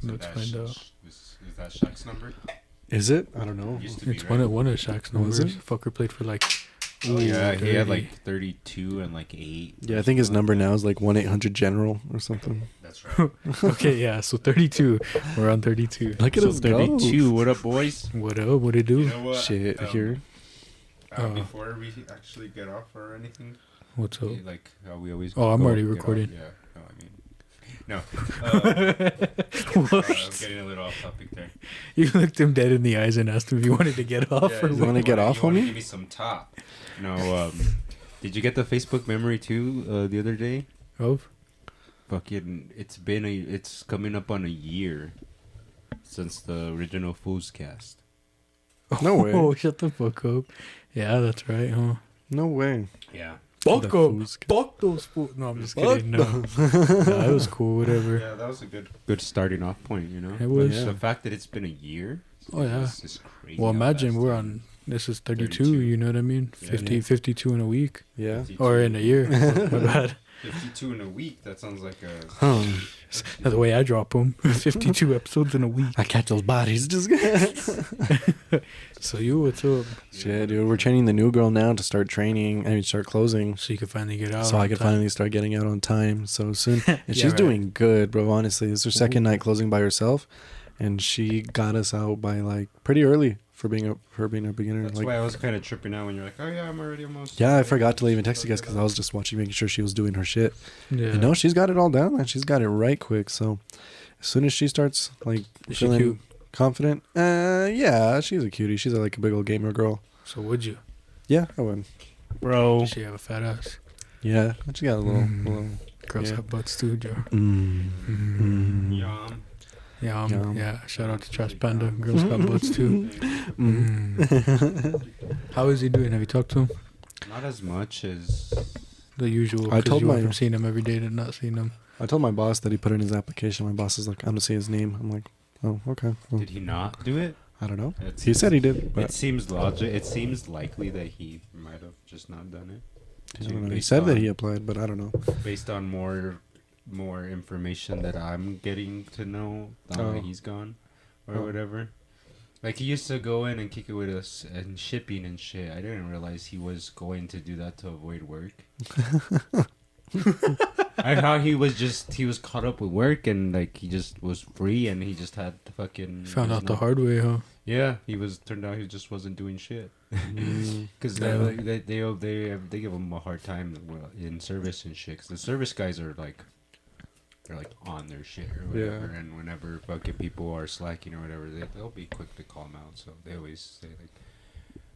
Let's find out. Is that Shaq's number? Is it? I don't know. It's one of Shaq's numbers. Fucker played for like. Oh yeah, he had like 32 and like 8. Yeah, I think his number now is like 1-800-GENERAL or something. That's right. Okay, yeah. So 32. We're on 32. Look at us 32. go. What up, boys? What up? What it do? You know what? Shit, here. Before we actually get off or anything, What's up? like how we always. Oh, I'm go, already get recording. off. Yeah. No, I mean, no. What? I'm getting a little off topic there. You looked him dead in the eyes and asked him if he wanted to get off. Yeah, Or you want to get off, you wanna homie? Give me some top. No. Did you get the Facebook memory too the other day? Of? Fucking, it's coming up on a year since the original Fools cast. No way. Oh, shut the fuck up. Yeah, that's right, huh? No way. Yeah. Fuck The up. Fools Fuck those fools. No, I'm just kidding. No. Nah, it was cool, whatever. Yeah, that was a good starting off point, you know? It was. Yeah. The fact that it's been a year. Oh, yeah. Is crazy. Well, how imagine fast we're it- on, this is 32, 32. you know what I mean? Yeah. 50, Yeah. 52 in a week. Yeah. 52. Or in a year. My bad. 52 in a week. That sounds like a. That's the way I drop them. 52 episodes in a week. I catch those bodies. Just So you, what's up? Shit, dude. We're training the new girl now to start training. I mean, start closing. So you can finally get out. So I on could time. finally start getting out on time so soon. And Yeah, she's right. doing good, bro. Honestly, it's her second night closing by herself, and she got us out by like pretty early for being a beginner. That's Like, why I was kind of tripping out when you're like, oh yeah, I'm already almost. yeah, I forgot to even text you guys because I was just watching, making sure she was doing her shit. Yeah. You know, she's got it all down, and she's got it right quick. So as soon as she starts like Is she feeling cute? confident, yeah, she's a cutie. She's like a big old gamer girl. So would you? Yeah, I would. Bro. Does she have a fat ass? Yeah, she got a little. Girls Yeah. have butts too, Joe. Yum. Yeah, Yum. yeah. Shout out to Trash Panda. Girls got butts too. How is he doing? Have you talked to him? Not as much as. The usual. I 'cause told you went my- from seeing him every day to not seeing him. I told my boss that he put in his application. My boss is like, I'm gonna say his name. I'm like, oh, okay. Well, Did he not do it? I don't know. It He seems- said he did, but It seems logic. It seems likely that he might have just not done it. I don't know. He Based said that on- he applied, but I don't know. based on more information that I'm getting to know now that he's gone or Oh. whatever. Like he used to go in and kick it with us and shipping and shit. I didn't realize he was going to do that to avoid work. I thought he was caught up with work and like he just was free and he just had to fucking Found was out the not- hard way, huh? Yeah, turned out he just wasn't doing shit. Because Yeah. they give him a hard time in service and shit. Because the service guys are like, they're like on their shit or whatever. Yeah. And whenever fucking people are slacking or whatever, they'll be quick to call them out. So they always say like,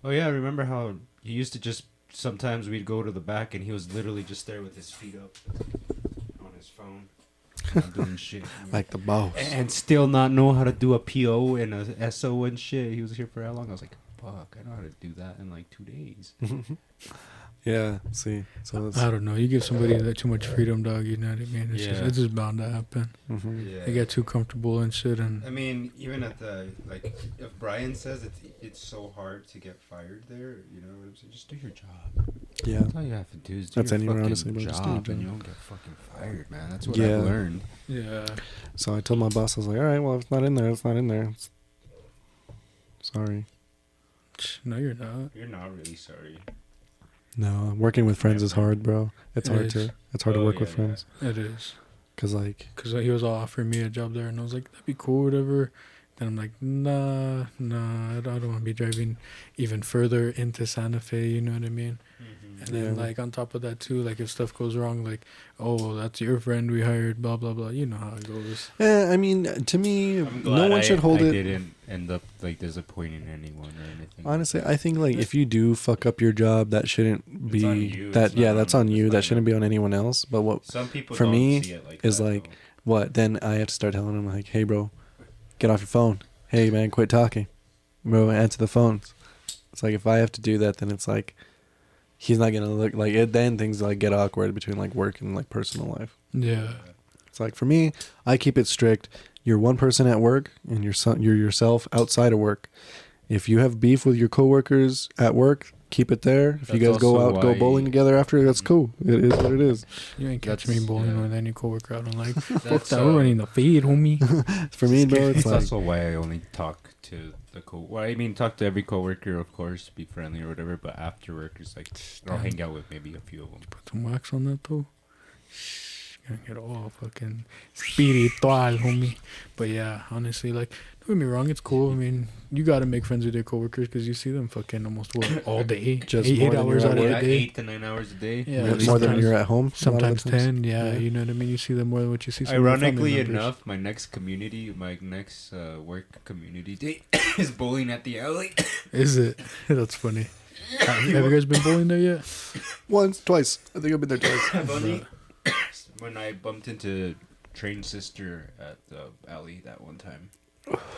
"Oh yeah, remember how he used to just sometimes we'd go to the back and he was literally just there with his feet up on his phone, not doing shit." Like the boss. And still not know how to do a PO and a SO and shit. He was here for how long? I was like, fuck, I know how to do that in like 2 days. Yeah, see. So I don't know. You give somebody that too much freedom, dog. You know what I mean? Yeah. It's just bound to happen. They get too comfortable and shit. And I mean, even at the, like, if Brian says it's so hard to get fired there, you know what I'm saying? Just do your job. Yeah. That's all you have to do is do That's your anywhere, fucking honestly, but job, just do your and job. you don't get fucking fired, man. That's what Yeah. I've learned. yeah, So I told my boss, I was like, all right, well, if it's not in there, it's not in there. Sorry. no, you're not. You're not really sorry. No, working with friends is hard, bro. It's It hard is. to. It's hard to Oh, work yeah, with yeah. friends. It is. Cause like, Because he was all offering me a job there, and I was like, that'd be cool, whatever. Then I'm like, nah, I don't want to be driving even further into Santa Fe, you know what I mean? And then, Yeah. like, on top of that, too, like, if stuff goes wrong, like, oh, that's your friend we hired, blah, blah, blah. You know how it goes. I mean, to me, I'm no glad one should hold I it. didn't end up like disappointing anyone or anything. Honestly, I think like if you do fuck up your job, that shouldn't be on you, that. it's Yeah, not that's on- on you. it's That not shouldn't be on anyone else. But what some people for don't me see it like is that, like, though. what? Then I have to start telling him like, hey, bro, get off your phone. Hey, man, quit talking. Bro, answer the phones. It's like if I have to do that, then it's like he's not gonna look like it. Then things like get awkward between like work and like personal life. Yeah. It's like for me, I keep it strict. You're one person at work, and you're yourself outside of work. If you have beef with your coworkers at work, keep it there. If you That's guys go also out, go why- bowling together after, that's cool. It is what it is. You ain't catch That's- me bowling yeah. with any coworker I don't like. Fuck That's, that. We're running the feed, homie. For me, bro, It's it's like also why I only talk to the well, I mean, talk to every coworker, of course, be friendly or whatever. But after work, it's like I'll hang out with maybe a few of them. Put some wax on that though. Gonna get all fucking spiritual, homie. But yeah, honestly, like, don't get me wrong, it's cool. I mean, you gotta make friends with your coworkers because you see them fucking almost all day, Just eight more than hours you're out at of the work. day. 8 to 9 hours a day. Yeah, more sometimes- than you're at home. a lot of the Sometimes times. 10, yeah, you know what I mean. You see them more than what you see. Some of your family Ironically members. enough, my next work community date is bowling at the alley. Is it? That's funny. Have you guys been bowling there yet? Once, twice. I think I've been there twice. Funny. When I bumped into Train's sister at the alley that one time.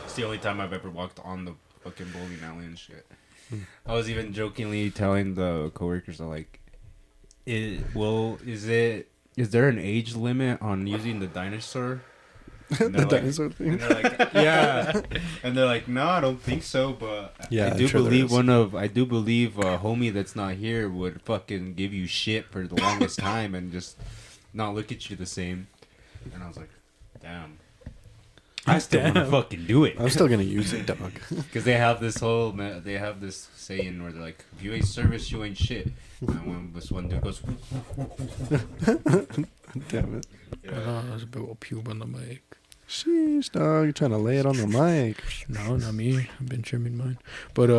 It's the only time I've ever walked on the fucking bowling alley and shit. I was even jokingly telling the coworkers, like, is there an age limit on using the dinosaur? And The they're dinosaur and thing. they're like, yeah. And they're like, no, I don't think so. But Yeah, I I'm do sure there believe is. I do believe a homie that's not here would fucking give you shit for the longest time and just not look at you the same. And I was like, damn. I still want to fucking do it. I'm still gonna use it, dog. Because they have this saying where they're like, if you ain't service, you ain't shit. And when this one dude goes, Damn it. yeah. There's a big old pube on the mic. Sheesh, dog. You're trying to lay it on the mic. No, not me. I've been trimming mine. But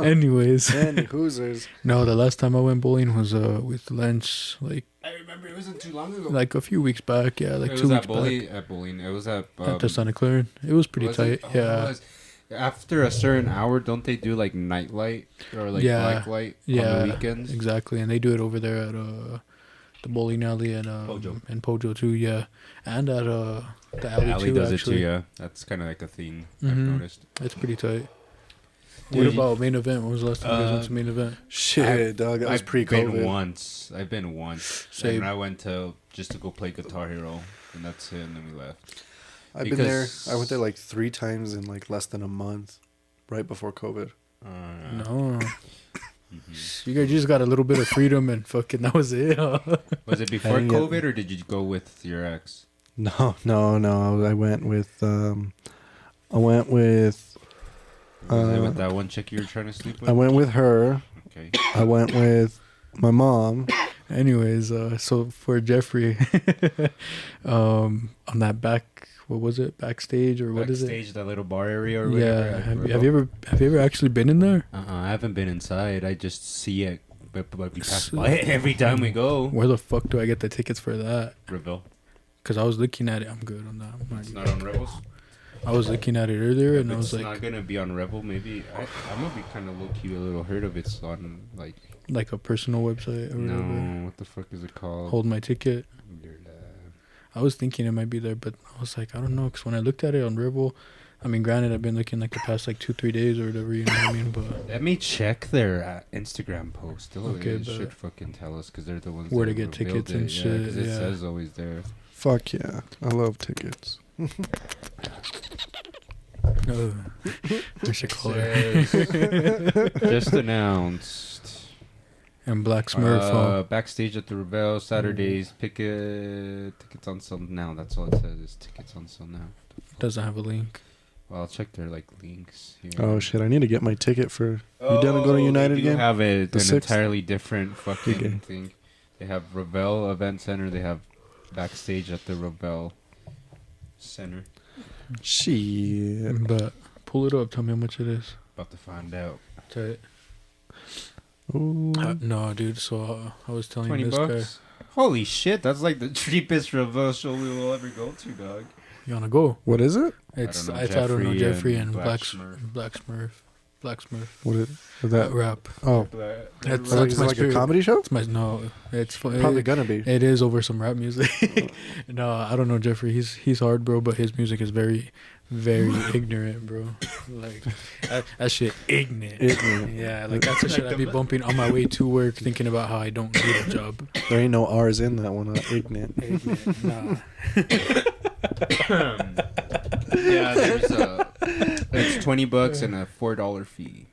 anyways, And Hoosers. no. The last time I went bowling was with Lance, like I remember it wasn't too long ago. a few weeks back. Yeah, like it 2 was weeks at bowling. It was at back at the Santa Clara. It was pretty was tight. it? Oh, Yeah. it was. After a certain hour, don't they do like night light or like Yeah. black light Yeah, on the weekends? Exactly, and they do it over there at the bowling alley and Pojo. and Pojo too. Yeah, and at the The alley, alley too. does Actually, it too. Yeah, that's kind of like a thing I've Mhm. noticed. It's pretty tight. Dude, What about main event? When was the last time you guys went to main event? Shit, dog. That was I've pre-COVID. been once. I've been once. Same. And I went just to go play Guitar Hero, and that's it. And then we left. I've been there. Because- I went there like 3 times in like less than a month, right before COVID. No, Mhm. you guys just got a little bit of freedom and fucking that was it. Was it before didn't get- COVID or did you go with your ex? No. I went with. Was it with that one chick you were trying to sleep with? I went with her. Okay. I went with my mom. Anyways, so for Jeffrey, on that what was it? Backstage or what is it? Backstage, that little bar area or whatever. Yeah. Have you ever actually been in there? I haven't been inside. I just see it, but we pass by it every time we go. Where the fuck do I get the tickets for that? Reveal. Because I was looking at it. I'm good on that. It's not on Rebels. I was looking at it earlier and I It's was not like, gonna be on Rebel. Maybe I'm gonna be kind of low key a little hurt if it's on like a personal website or whatever. no, what the fuck is it called? Hold my ticket. Your, I was thinking it might be there, but I was like, I don't know. Because when I looked at it on Rebel, I mean, granted, I've been looking like the past like 2-3 days or whatever, you know what I mean? But Let me check their Instagram post. Okay, It but should fucking tell us because they're the ones where that to get revealed tickets and it. shit, 'Cause it yeah. says always there. Fuck yeah. I love tickets. I should call her. Just announced. And Black Smurf. Backstage at the Revel Saturdays. Tickets on sale now. That's all it says is tickets on sale now. Doesn't have a link. Well, I'll check their links here. Oh shit! I need to get my ticket for. You done to go to United they do again? have an 6th? entirely different fucking Okay. thing. They have Revel Event Center. They have Backstage at the Revel Center. Shit. But pull it up. Tell me how much it is. About to find out. Tight. Ooh. No, dude. So I was telling $20 this guy. bucks. Holy shit! That's like the cheapest Revel show we will ever go to, dog. You wanna go? What is it? It's I I don't know, don't know Jeffrey and Black Smurf. Black Smurf. What is That that? rap. Oh, That's is it my like a spirit. comedy show? It's my no. It's Probably gonna be. It is over some rap music. No, I don't know Jeffrey. He's hard, bro. But his music is very, very ignorant, bro. Like that shit ignorant. Ignorant. Yeah, like that's the shit I'd be bumping on my way to work, thinking about how I don't need a job. There ain't no R's in that one. Ignorant. Ignorant. Nah. Yeah, there's it's $20 and a $4 fee.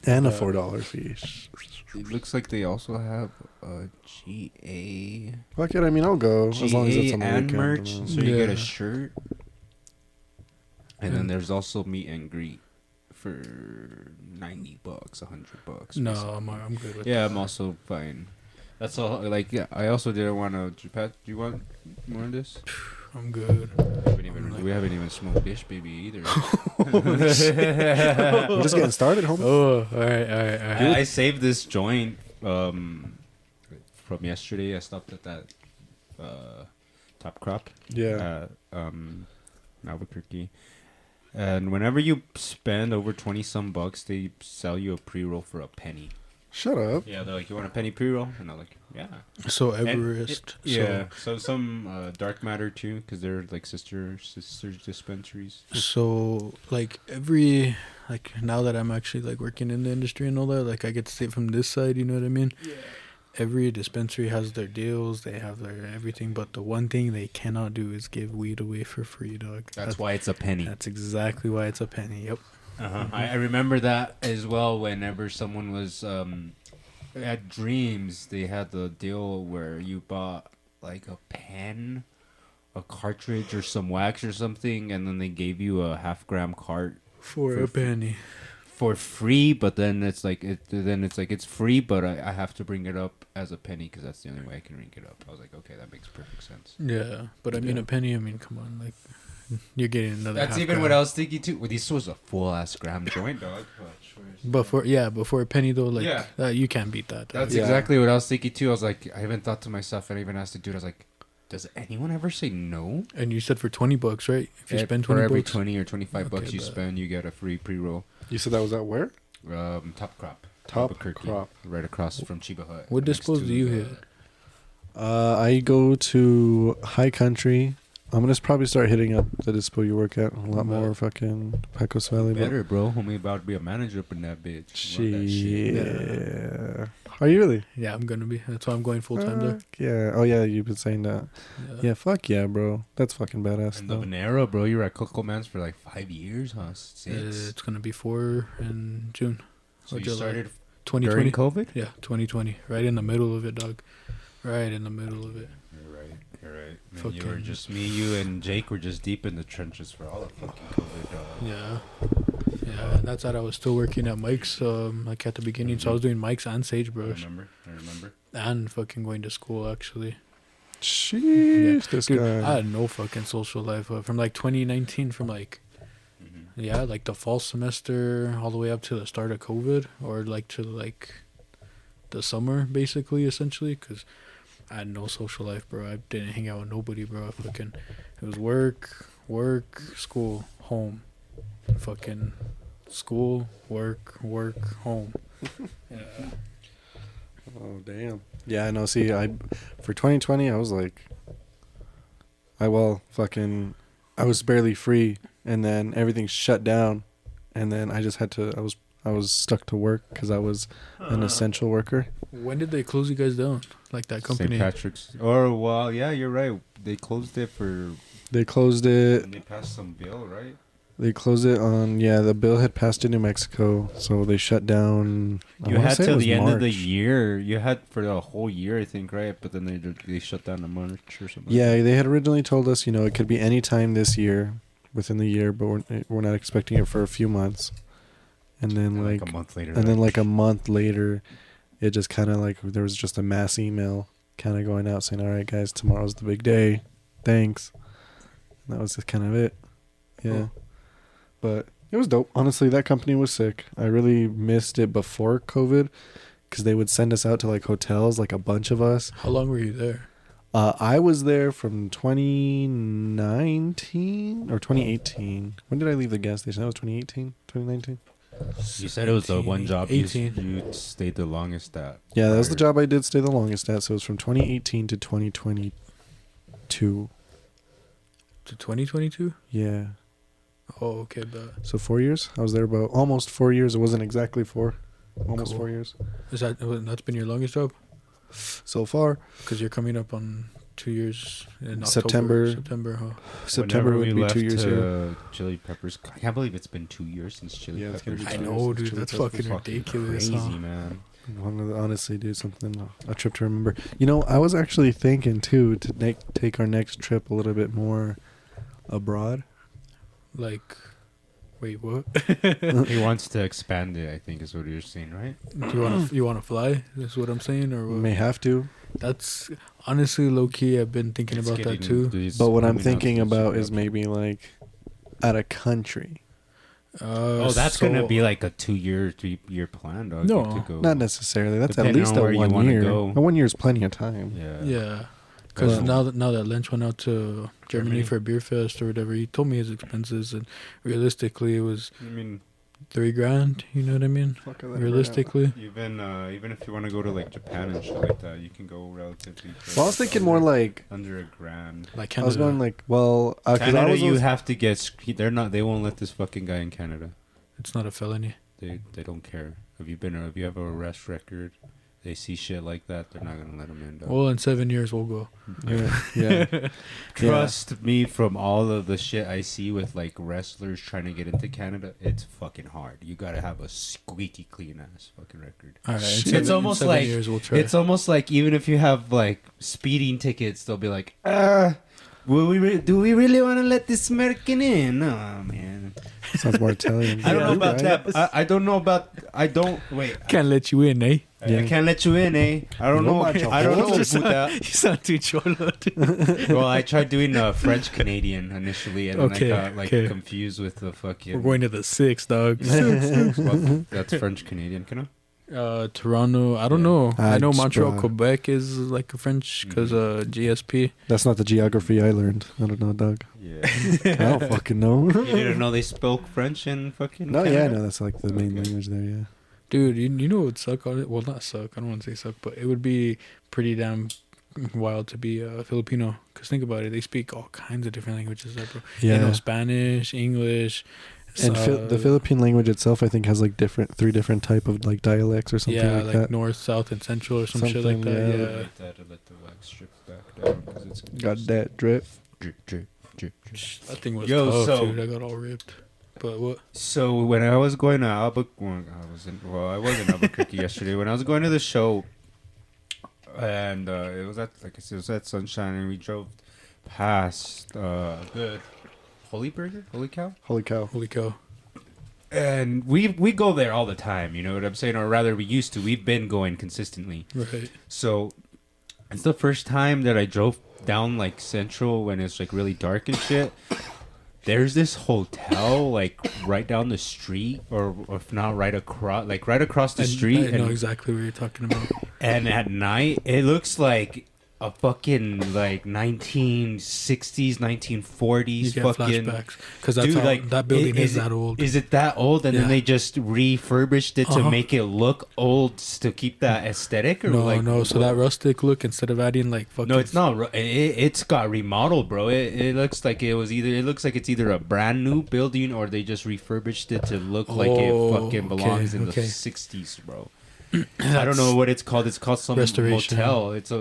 And a Yeah. $4 fee. It looks like they also have a GA. Fuck it, I mean, I'll go as long as it's on the and weekend. merch, you know. so you get Yeah. a shirt. And then there's also meet and greet for $90, $100. No, I'm good with Yeah, that. I'm also fine. That's all. Like, yeah, I also didn't want to. Pat, do you want more of this? I'm good. We haven't even smoked Dish Baby either. We're just getting started, homie. Oh, all right. I saved this joint from yesterday. I stopped at that Top Crop. Yeah. In Albuquerque. And whenever you spend over 20 some bucks, they sell you a pre-roll for a penny. Shut up. Yeah, they're like, you want a penny pre-roll? And I'm like, yeah. So And Everest. yeah. So some dark matter too, because they're like sister dispensaries. So like now that I'm actually like working in the industry and all that, like I get to see it from this side. You know what I mean? Yeah. Every dispensary has their deals. They have their everything. But the one thing they cannot do is give weed away for free, dog. That's why it's a penny. That's exactly why it's a penny. Yep. Uh-huh. I remember that as well. Whenever someone was at Dreams, they had the deal where you bought like a pen, a cartridge, or some wax or something, and then they gave you a half-gram cart For a penny. for free. But then it's like it's free, but I have to bring it up as a penny because that's the only way I can bring it up. I was like, okay, that makes perfect sense. Yeah, but I mean Yeah. a penny. I mean, come on, like you're getting another. That's half even gram. what I was thinking too. Well, this was a full ass gram joint, dog. But for a penny though, like Yeah. you can't beat that. That's Yeah. exactly what I was thinking too. I was like, I even thought to myself, and I even asked the dude, I was like, does anyone ever say no? And you said for $20, right? If you spend for 20 every bucks, 20 or 25 bucks Okay, you bet. spend, you get a free pre-roll. You said that was at where? Top Crop. Top Albuquerque, Crop. right across from Chiba Hut. What next dispose to do you the- hit? I go to High Country. I'm gonna probably start hitting up the dispo you work at a lot more. Fucking Pecos Valley. but- Better, bro. Homie about to be a manager up in that bitch. Love that shit. Yeah. Are you really? Yeah, I'm gonna be. That's why I'm going full time there. Fuck yeah. Oh yeah, you've been saying that. Yeah, fuck yeah, bro. That's fucking badass. And the though. Venera, bro. You were at Coco Man's for like 5 years, huh? 6. It's gonna be 4 in June. So or you July. started 2020. during COVID? Yeah, 2020. Right in the middle of it, dog. Right in the middle of it. You're right. You're right. Man, you Fucking- were just me, you, and Jake were just deep in the trenches for all the fucking COVID. Yeah. Yeah, and that's how I was still working at Mike's, like at the beginning. So I was doing Mike's and I Sagebrush. remember. And fucking going to school, actually. Sheesh, this Dude, guy. I had no fucking social life from like 2019, from like, yeah, like the fall semester all the way up to the start of COVID, or like to like the summer, basically, essentially, because I had no social life, bro. I didn't hang out with nobody, bro. Fucking, it was work, school, home, fucking school, work, home. Yeah. Oh damn. Yeah, I know. See, for 2020, I was like, I was barely free, and then everything shut down, and then I just had to. I was stuck to work because I was an essential worker. When did they close you guys down? Like that company? St. Patrick's. Or, well, yeah, you're right. They closed it for. They closed it. And they passed some bill, right? They closed it on. Yeah, the bill had passed in New Mexico, so they shut down. I You wanna had say it till was the end of the March. year. You had for the whole year, I think, right? But then they shut down in March or something. Yeah, they had originally told us, it could be any time this year, within the year, but we're not expecting it for a few months. And then And like a month later. and then like a month later, it just kind of like there was just a mass email kind of going out saying, "All right, guys, tomorrow's the big day. Thanks." And that was just kind of it. Yeah. Cool. But it was dope. Honestly, that company was sick. I really missed it before COVID because they would send us out to like hotels, like a bunch of us. How long were you there? I was there from 2019 or 2018. When did I leave the gas station? That was 2018, 2019. You said it was the one job you 18. you stayed the longest at. Yeah, that was the prior. job I did stay the longest at. So it was from 2018 to 2022. To 2022? Yeah. Oh, okay, but So 4 years. I was there about almost 4 years. It wasn't exactly 4. Almost Cool. 4 years. that's been your longest job? So far. Because you're coming up on 2 years in September. September, huh? September Whenever would we be 2 left, years here. Chili Peppers. I can't believe it's been 2 years since Chili Yeah, it's gonna Peppers. be I 2 know, years dude. since That's Chili fucking ridiculous. Crazy, Huh? man. Honestly, dude, something a trip to remember. You know, I was actually thinking too to take our next trip a little bit more abroad. Like, wait, what? He wants to expand it, I think, is what you're saying, right? You want to fly? That's what I'm saying, or We what? may have to, That's honestly low key. I've been thinking It's about that getting- too. it's but what I'm coming out thinking to about the is maybe like out of country. Oh, that's so- gonna be like a 2-year, 3-year plan, dog. No, to go. Not necessarily. That's Depending at least on where you 1 wanna year. go. A 1 year is plenty of time. Yeah. Yeah, because Well- now that Lynch went out to Germany for a beer fest or whatever, he told me his expenses, and realistically, it was I mean, $3,000. You know what I mean? Realistically, even if you want to go to like Japan and shit like that, you can go relatively. Well, I was thinking more like under $1,000. like I Canada. was going like, well, because I Canada, was you have to get. They're not. They won't let this fucking guy in Canada. It's not a felony. They don't care. If you have a arrest record, they see shit like that, they're not gonna let him in. Dog. Well, in 7 years we'll go. yeah. Trust me, from all of the shit I see with like wrestlers trying to get into Canada, it's fucking hard. You gotta have a squeaky clean ass fucking record. All right, It's almost like years we'll try. it's almost like even if you have like speeding tickets, they'll be like, do we really want to let this American in? Oh man, Sounds more Italian. I don't know Yeah, about right? that. I don't know about. I don't wait. Can't let you in, eh? Yeah. I can't let you in, eh? I don't know. macho. I don't know. You sound- Buddha. You sound too cholo. dude. Well, I tried doing French Canadian initially, and then Okay, I got like okay. confused with the fucking. We're going to the 6, dog. Well, that's French Canadian, can I? Toronto. I don't Yeah. know. I know just, Montreal, Quebec is like a French because GSP. That's not the geography I learned. I don't know, Doug. Yeah. I don't fucking know. You didn't know they spoke French in fucking. No, Canada? yeah, no, that's like the main Okay. language there. Yeah. Dude, you know what would suck on it? Well, not suck. I don't want to say suck, but it would be pretty damn wild to be Filipino. Because think about it. They speak all kinds of different languages there, bro. Yeah. You know, Spanish, English. And the Philippine language itself, I think, has like three different type of like dialects or something yeah, like like that. North, South, and Central or some shit like Something, that. yeah. Yeah. Like that to let the wax strip back down because it's Got that drip. drip, drip, drip, drip. That thing was Yo, tough, so- dude. I got all ripped. But what? So when I was going to Albuquerque, I was in Albuquerque yesterday. When I was going to the show, and it was at at Sunshine, and we drove past good Holy Burger, Holy Cow, Holy cow. Holy cow. and we go there all the time. You know what I'm saying, or rather, we used to. We've been going consistently. Right. So it's the first time that I drove down like Central when it's like really dark and shit. There's this hotel like right down the street, or if not right across the street. I know exactly what you're talking about. And at night, it looks like a fucking like 1960s, 1940s You get fucking. flashbacks because that's Dude, how, like that building is it- that old. Is it that old? And then Yeah. they just refurbished it to Uh-huh. make it look old to keep that aesthetic, or No, like no. So that rustic look, instead of adding like fucking. No, it's not. It's got remodeled, bro. It looks like it was either. It looks like it's either a brand new building or they just refurbished it to look like it Oh, fucking belongs in okay. the '60s, bro. I don't know what it's called. It's called some Restoration. motel. It's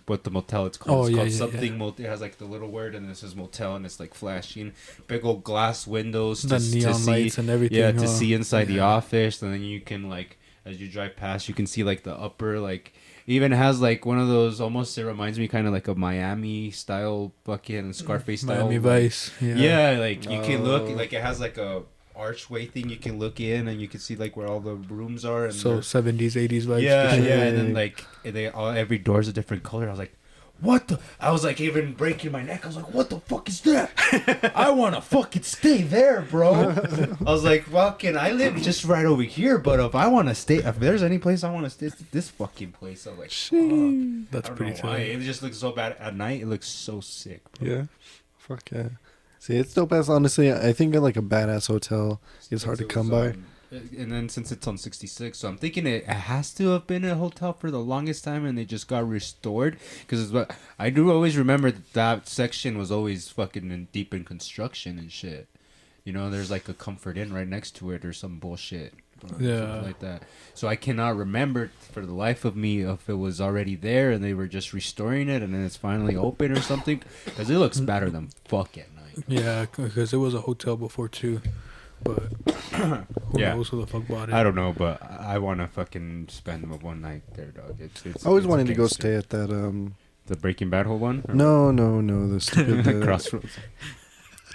what the motel it's called. Oh, It's yeah, called yeah, something. yeah. Motel. It has like the little word, and this is motel, and it's like flashing big old glass windows The to neon see. lights and everything. Yeah, to huh? see inside the Yeah. office, and then you can like as you drive past, you can see like the upper like. Even has like one of those almost. It reminds me kind of like a Miami style fucking Scarface style. Miami Vice. Yeah. Yeah, like you can look Oh. like it has like a archway thing. You can look in and you can see like where all the rooms are. And So they're- 70s, 80s vibes. yeah, shit. yeah, and then like every door's a different color. I was like, what the? I was like even breaking my neck. I was like, what the fuck is that? I want to fucking stay there, bro. I was like, fucking, I live just right over here, but if I want to stay, if there's any place I want to stay, it's this fucking place. I was like, fuck. That's I don't pretty know why. tight. It just looks so bad at night. It looks so sick, bro. Yeah. Fuck yeah. See, it's dope as honestly. I think like a badass hotel is hard to come by. And then since it's on 66, so I'm thinking it has to have been a hotel for the longest time, and they just got restored. Because I do always remember that section was always fucking deep in construction and shit. You know, there's like a Comfort Inn right next to it or some bullshit. Yeah. something like that. So I cannot remember for the life of me if it was already there and they were just restoring it and then it's finally open or something. Because it looks better than fuck at night. Yeah, because it was a hotel before too, but who Yeah. knows who the fuck bought it? I don't know, but I want to fucking spend one night there, dog. It's I always it's wanted to go gangster. stay at that. The Breaking Bad whole one? Or No, the stupid Crossroads.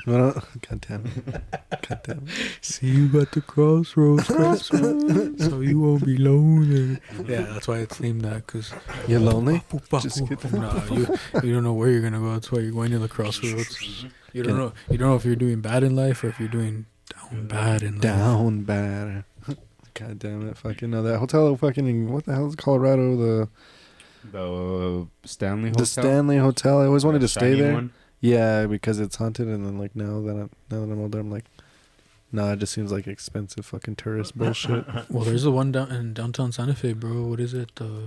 No, God damn it. God damn it. See you at the crossroads, so you won't be lonely. Yeah, that's why it's named that. Cause You're lonely? Just kidding. nah, you don't know where you're gonna go. That's why you're going to the crossroads. You don't know if you're doing bad in life or if you're doing down bad in life. Down bad. God damn it. Fucking no. That hotel fucking, what the hell is Colorado? The Stanley Hotel? The Stanley Hotel. I always wanted to stay Shiny there. one? Yeah, because it's haunted, and then like now that I'm older, I'm like, nah, it just seems like expensive fucking tourist bullshit. Well, there's the one down in downtown Santa Fe, bro. What is it? The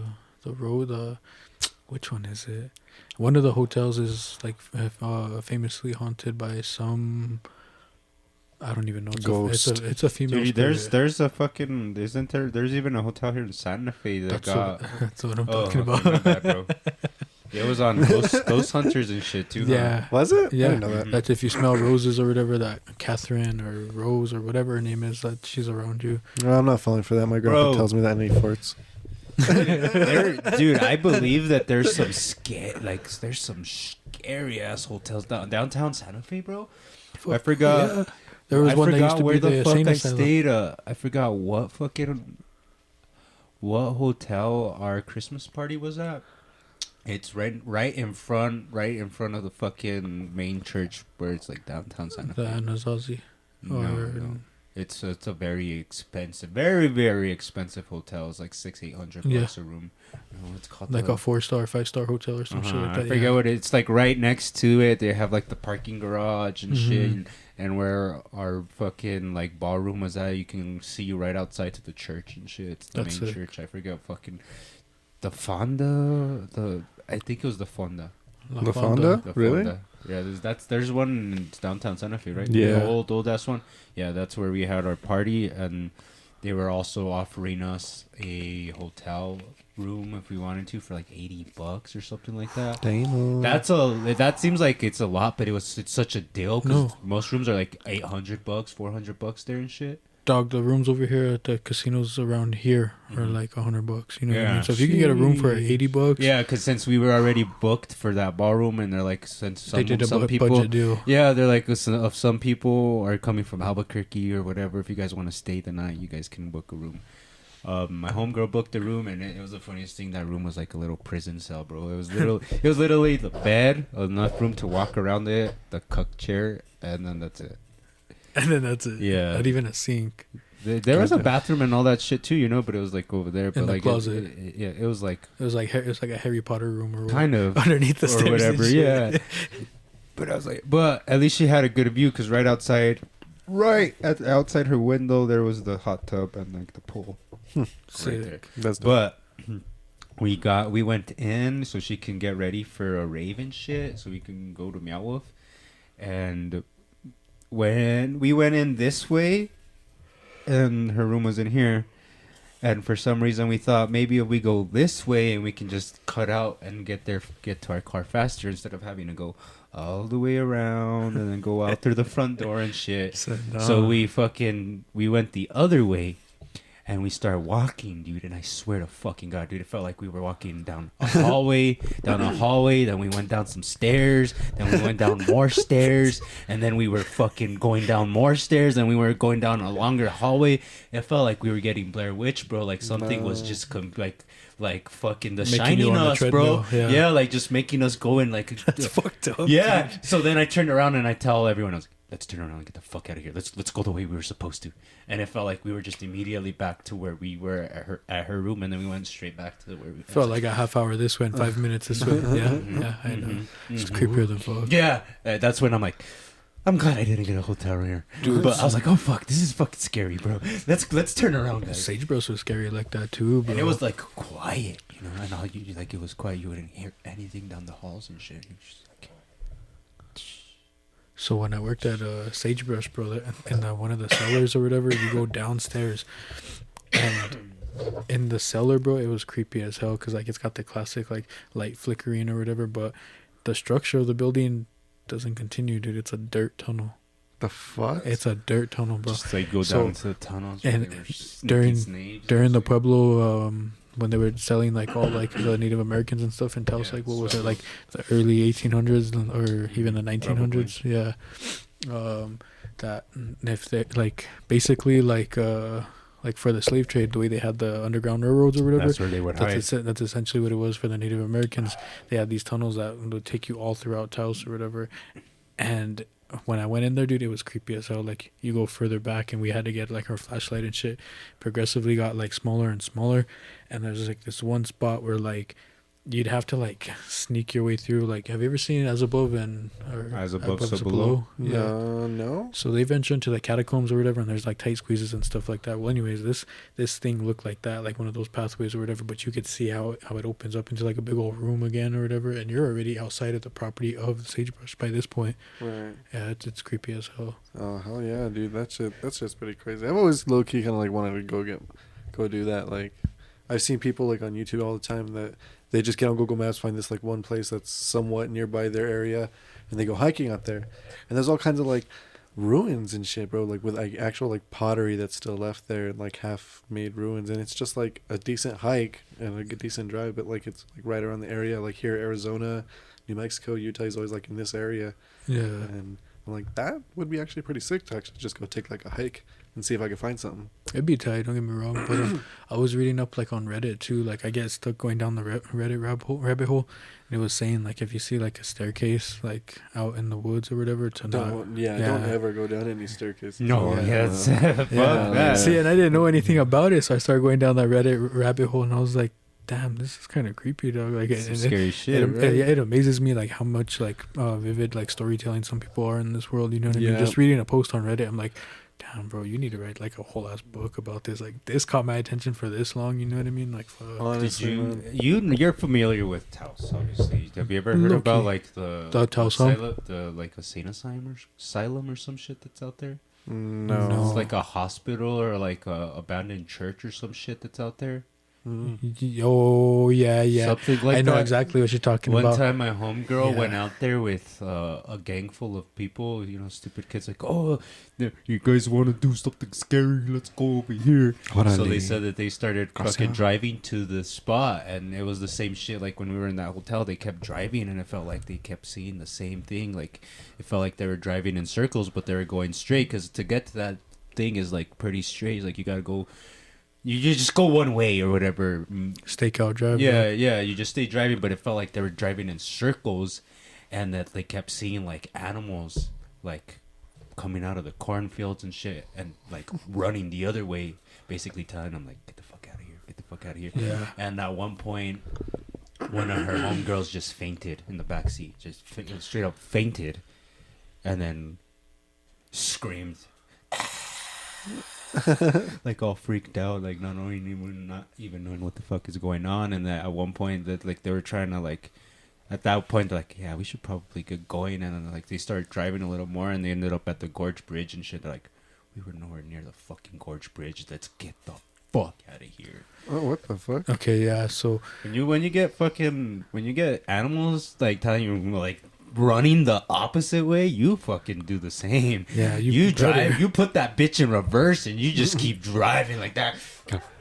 road. Which one is it? One of the hotels is like famously haunted by some. I don't even know. Ghost. It's a female. Dude, spirit. there's a fucking, isn't there? There's even a hotel here in Santa Fe that got. That's what I'm Oh, talking okay, about. my bad, bro. Yeah, it was on Ghost Hunters and shit too. Huh? Yeah. Was it? Yeah. I didn't know that. That's if you smell roses or whatever, that Catherine or Rose or whatever her name is, that she's around you. No, I'm not falling for that. My grandpa Bro. tells me that and he farts. Dude, I believe that there's some scary ass hotels downtown Santa Fe, bro. I forgot. Yeah. There was I one that used forgot to where be the the fuck Saint I Asylum. stayed. I forgot what hotel our Christmas party was at. It's right in front of the fucking main church where it's like downtown Santa Fe. The Anasazi. No. It's a very expensive, very very expensive hotel. It's like $600-800 Yeah. bucks a room. It's called Like a 4-star, 5-star hotel or some shit like that. I forget what it's like. Right next to it, they have like the parking garage and shit, and where our fucking like ballroom was at, you can see right outside to the church and shit. It's the That's main sick. church. I forget fucking the Fonda. I think it was the Fonda. La Fonda? The Really? Fonda. Yeah, there's one in downtown Santa Fe, right? Yeah. The old ass one. Yeah, that's where we had our party, and they were also offering us a hotel room if we wanted to for like $80 or something like that. Damn. That seems like it's a lot, but it's such a deal because No. most rooms are like $800, $400 there and shit. Dog, the rooms over here at the casinos around here are like $100. You know what I Yeah. mean? So if you can get a room for $80, Yeah, because since we were already booked for that ballroom, and they're like, since they did a some people, budget deal. yeah, they're like, listen, if some people are coming from Albuquerque or whatever, if you guys want to stay the night, you guys can book a room. My homegirl booked a room, and it was the funniest thing. That room was like a little prison cell, bro. It was literally the bed, enough room to walk around it, the cuck chair, and then that's it. And then that's it. Yeah. Not even a sink. There was a bathroom and all that shit too, you know, but it was like over there. But In the like closet. it was like It was like a Harry Potter room or kind of underneath the or stairs. whatever. and shit. Yeah. But I was like, but at least she had a good view because right outside her window there was the hot tub and like the pool. Sick. there. That's dope. But we went in so she can get ready for a rave and shit, so we can go to Meow Wolf. And when we went in this way, and her room was in here, and for some reason we thought maybe if we go this way and we can just cut out and get to our car faster instead of having to go all the way around and then go out through the front door and shit. So we went the other way. And we started walking, dude, and I swear to fucking God, dude, it felt like we were walking down a hallway, then we went down some stairs, then we went down more stairs, and then we were fucking going down more stairs, and we were going down a longer hallway. It felt like we were getting Blair Witch, bro, like something was just like fucking The Making Shining you on the us, bro. treadmill, Yeah, like just making us go in like That's fucked up. yeah. dude. So then I turned around and I tell everyone, I was like, let's turn around and get the fuck out of here. Let's go the way we were supposed to. And it felt like we were just immediately back to where we were at her room, and then we went straight back to where we Felt like a half hour this way and 5 minutes this way. Yeah, I know. It's creepier than fuck. Yeah, that's when I'm like, I'm glad I didn't get a hotel here, Dude, But I was like, oh fuck, this is fucking scary, bro. Let's turn around, guys. Sagebrush was scary like that too, bro. And it was like quiet, you know, and all you like it was quiet. You wouldn't hear anything down the halls and shit. You just like, So when I worked at Sagebrush, bro, in one of the cellars or whatever, you go downstairs, and in the cellar, bro, it was creepy as hell because like it's got the classic like light flickering or whatever, but the structure of the building doesn't continue, dude. It's a dirt tunnel. The fuck? It's a dirt tunnel, bro. Just like go down to the tunnels. And where they were during sneaking during the snakes. Pueblo, when they were selling like all like the Native Americans and stuff in Taos, Yeah, like what was so it, like the early 1800s or even the 1900s? Yeah. That if they like basically like for the slave trade, the way they had the underground railroads or whatever. That's where they would hide. That's essentially what it was for the Native Americans. They had these tunnels that would take you all throughout Taos or whatever. And when I went in there, dude, it was creepy as hell. Like, you go further back, and we had to get, like, our flashlight and shit. Progressively got, like, smaller and smaller. And there's, like, this one spot where, like, you'd have to, like, sneak your way through. Like, have you ever seen As Above and... Or As Above, So Below? Yeah. No. So they venture into the catacombs or whatever, and there's like tight squeezes and stuff like that. Well, anyways, this thing looked like that, like one of those pathways or whatever. But you could see how it opens up into like a big old room again or whatever, and you're already outside of the property of the Sagebrush by this point. Right. Yeah, it's creepy as hell. Oh hell yeah, dude! That's just pretty crazy. I've always low key kind of like wanted to go do that. Like, I've seen people like on YouTube all the time that they just get on Google Maps, find this like one place that's somewhat nearby their area, and they go hiking out there, and there's all kinds of like ruins and shit, bro. Like with like actual like pottery that's still left there, and like half-made ruins, and it's just like a decent hike and like a decent drive, but like it's like right around the area. Like here, Arizona, New Mexico, Utah is always like in this area, Yeah. and I'm like, that would be actually pretty sick to actually just go take like a hike and see if I could find something. It'd be tight, don't get me wrong, but I was reading up like on Reddit too. Like I get stuck going down the Reddit rabbit hole, and it was saying like if you see like a staircase like out in the woods or whatever, to Don't ever go down any staircases. No, Yeah. fuck Yeah. that. See, and I didn't know anything about it, so I started going down that Reddit rabbit hole, and I was like, damn, this is kind of creepy, dog. Like Some scary shit, right? it amazes me like how much like vivid like storytelling some people are in this world. You know what I mean? Yeah. Just reading a post on Reddit, I'm like, damn, bro, you need to write like a whole ass book about this. Like this caught my attention for this long. You know what I mean? Like, fuck. Honestly, man. You're familiar with Taos, obviously. Have you ever heard about Low-key. like the Taos, huh? the like a sane asylum or some shit that's out there? No. No. It's like a hospital or like a abandoned church or some shit that's out there. Oh yeah. Something like I know that. exactly what you're talking One about. time, my homegirl Yeah. went out there with a gang full of people, stupid kids, like, oh, you guys want to do something scary? Let's go over here. So they said that they started fucking driving to the spot, and it was the same shit. Like when we were in that hotel, they kept driving, and it felt like they kept seeing the same thing. Like it felt like they were driving in circles, but they were going straight, because to get to that thing is like pretty straight. Like you gotta go. You just go one way or whatever. Stakeout drive. Yeah, you just stay driving, but it felt like they were driving in circles, and that they kept seeing like animals like coming out of the cornfields and shit, and like running the other way, basically telling them like, get the fuck out of here, get the fuck out of here. Yeah. And at one point, one of her homegirls just fainted in the backseat, just straight up fainted, and then screamed. Like all freaked out, like not even knowing what the fuck is going on. And that at one point that like they were trying to like, at that point like, yeah, we should probably get going. And then like they started driving a little more, and they ended up at the Gorge Bridge and shit. They're like, we were nowhere near the fucking Gorge Bridge. Let's get the fuck out of here. Oh, what the fuck? Okay, yeah. So When you get animals like telling you like running the opposite way, you fucking do the same. yeah, You better. drive, you put that bitch in reverse, and you just keep driving like that.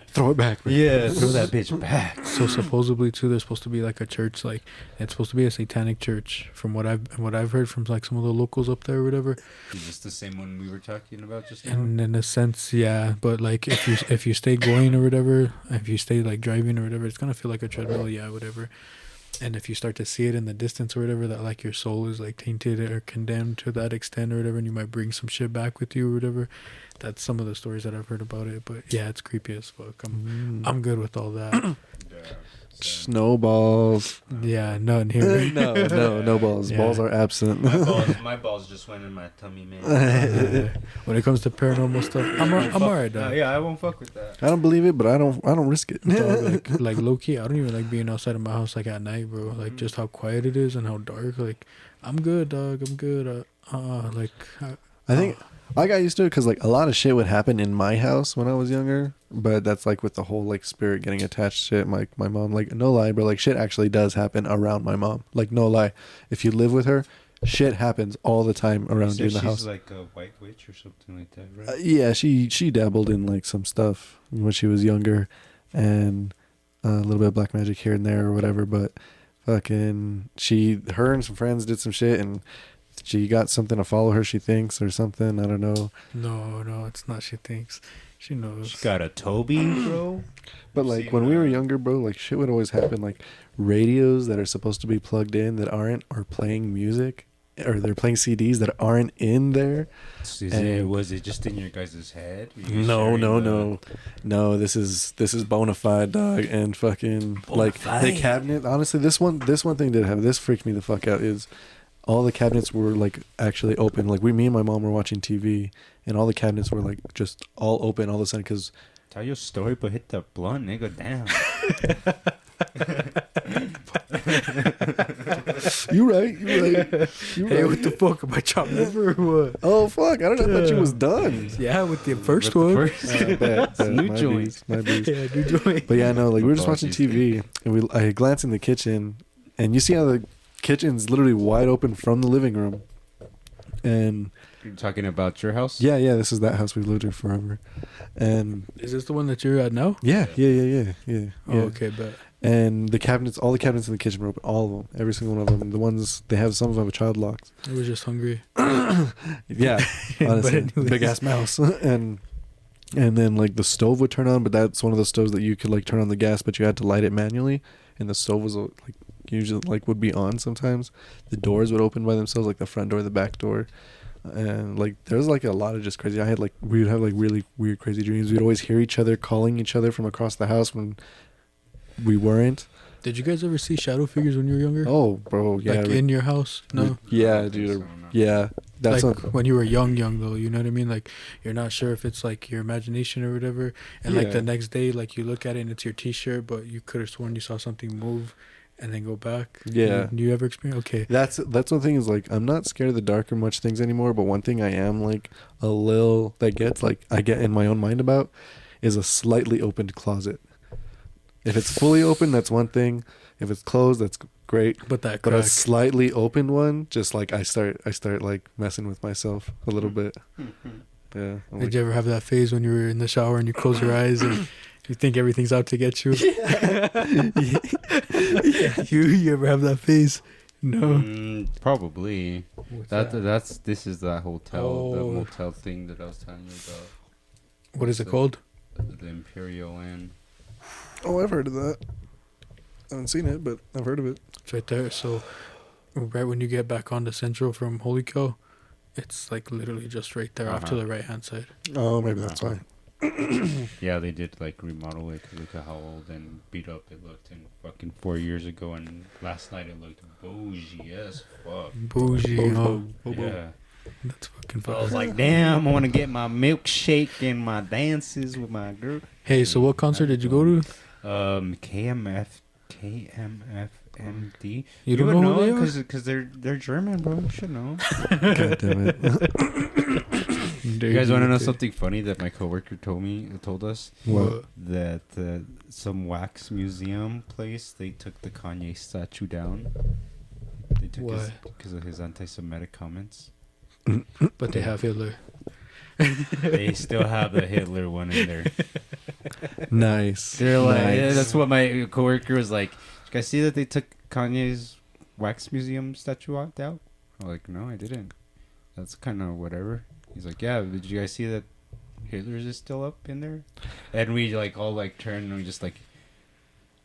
Throw it back, man. Yeah, throw that bitch back. So supposedly too, there's supposed to be like a church, like it's supposed to be a satanic church, from what I've heard from like some of the locals up there or whatever. Is this the same one we were talking about just now? And in a sense, yeah, but like if you stay going or whatever, if you stay like driving or whatever, it's gonna feel like a treadmill, yeah, whatever. And if you start to see it in the distance or whatever, that like your soul is like tainted or condemned to that extent or whatever, and you might bring some shit back with you or whatever. That's some of the stories that I've heard about it. But yeah, it's creepy as fuck. I'm good with all that. Snowballs. Yeah, none here. no balls. Yeah. Balls are absent. My balls just went in my tummy, man. When it comes to paranormal stuff, I'm alright, dog. Yeah, I won't fuck with that. I don't believe it, but I don't risk it. Dog, like low key, I don't even like being outside of my house like at night, bro. Like just how quiet it is and how dark. Like I'm good, dog. I'm good. Like I think I got used to it because like a lot of shit would happen in my house when I was younger, but that's like with the whole like spirit getting attached shit. My mom, like, no lie, bro, like shit actually does happen around my mom. Like, no lie, if you live with her, shit happens all the time around you in the house. She's like a white witch or something like that, right? Yeah, she dabbled in like some stuff when she was younger, and a little bit of black magic here and there or whatever. But fucking, her and some friends did some shit, and she got something to follow her. She thinks or something. I don't know. No, it's not. She thinks. She knows. She got a Toby, bro. But like when we were younger, bro, like shit would always happen. Like radios that are supposed to be plugged in that aren't, are playing music, or they're playing CDs that aren't in there. Was it just in your guys' head? No. This is bona fide, dog, and fucking like the cabinet. Honestly, this one thing did have, this freaked me the fuck out, is all the cabinets were like actually open. Like me and my mom were watching TV, and all the cabinets were like just all open all of a sudden. Cause tell your story, but hit the blunt, nigga. Damn. You right. Hey, what the fuck? Am I chopped liver or what? Oh fuck! I don't know. I thought you was done. Yeah, with the first one. New joint. My bees. Yeah, new joint. But yeah, no, like we were just watching TV, and I glanced in the kitchen, and you see how the kitchen's literally wide open from the living room, and You're talking about your house? yeah, this is that house we've lived in forever, and Is this the one that you're at now? yeah. Oh, okay, but And all the cabinets in the kitchen were open, all of them, every single one of them. The ones they have, some of them have child locks. I was just hungry. Yeah, honestly, anyways. big ass mouse, and then like the stove would turn on, but that's one of those stoves that you could like turn on the gas, but you had to light it manually, and the stove was like usually like would be on sometimes. The doors would open by themselves, like the front door, the back door, and like there was like a lot of just crazy. We would have like really weird crazy dreams. We'd always hear each other calling each other from across the house when we weren't. Did you guys ever see shadow figures when you were younger? Oh, bro, yeah. Like in your house? No. Yeah, dude. Yeah, that's like when you were young though, you know what I mean? Like you're not sure if it's like your imagination or whatever, and like the next day, like you look at it and it's your T-shirt, but you could have sworn you saw something move and then go back. Yeah. Do you ever experience? Okay. That's one thing, is like I'm not scared of the dark or much things anymore, but one thing I am like a little that gets like I get in my own mind about is a slightly opened closet. If it's fully open, that's one thing. If it's closed, that's great. But that But crack. a slightly opened one, just like I start like messing with myself a little bit. Yeah. Did you ever have that phase when you were in the shower and you close your eyes and you think everything's out to get you? Yeah. You ever have that phase? No. Probably. This is that hotel, the Oh. motel thing that I was telling you about. What is it called? The Imperial Inn. Oh, I've heard of that. I haven't seen it, but I've heard of it. It's right there. So right when you get back onto Central from Holy Cow, it's like literally just right there off to the right hand side. Oh, maybe that's why. Yeah, they did like remodel it. 'Cause look at how old and beat up it looked in fucking 4 years ago, and last night it looked bougie as fuck. Bougie. Yeah. That's fucking So I was fun. like, damn, I want to get my milkshake and my dances with my girl. Hey, so what concert did you go to? KMFMD. You don't know who they are? Because they're German, bro. You should know. God damn it. You guys want to know something funny that my coworker told us? What? That some wax museum place, they took the Kanye statue down. They took Why? because of his anti-Semitic comments. But they have Hitler. They still have the Hitler one in there. Nice. They're like, Nice. yeah, that's what my coworker was like. Did you guys see that they took Kanye's wax museum statue out? I'm like, no, I didn't. That's kind of whatever. He's like, yeah, did you guys see that Hitler's is still up in there? And we like all like turned and we just like,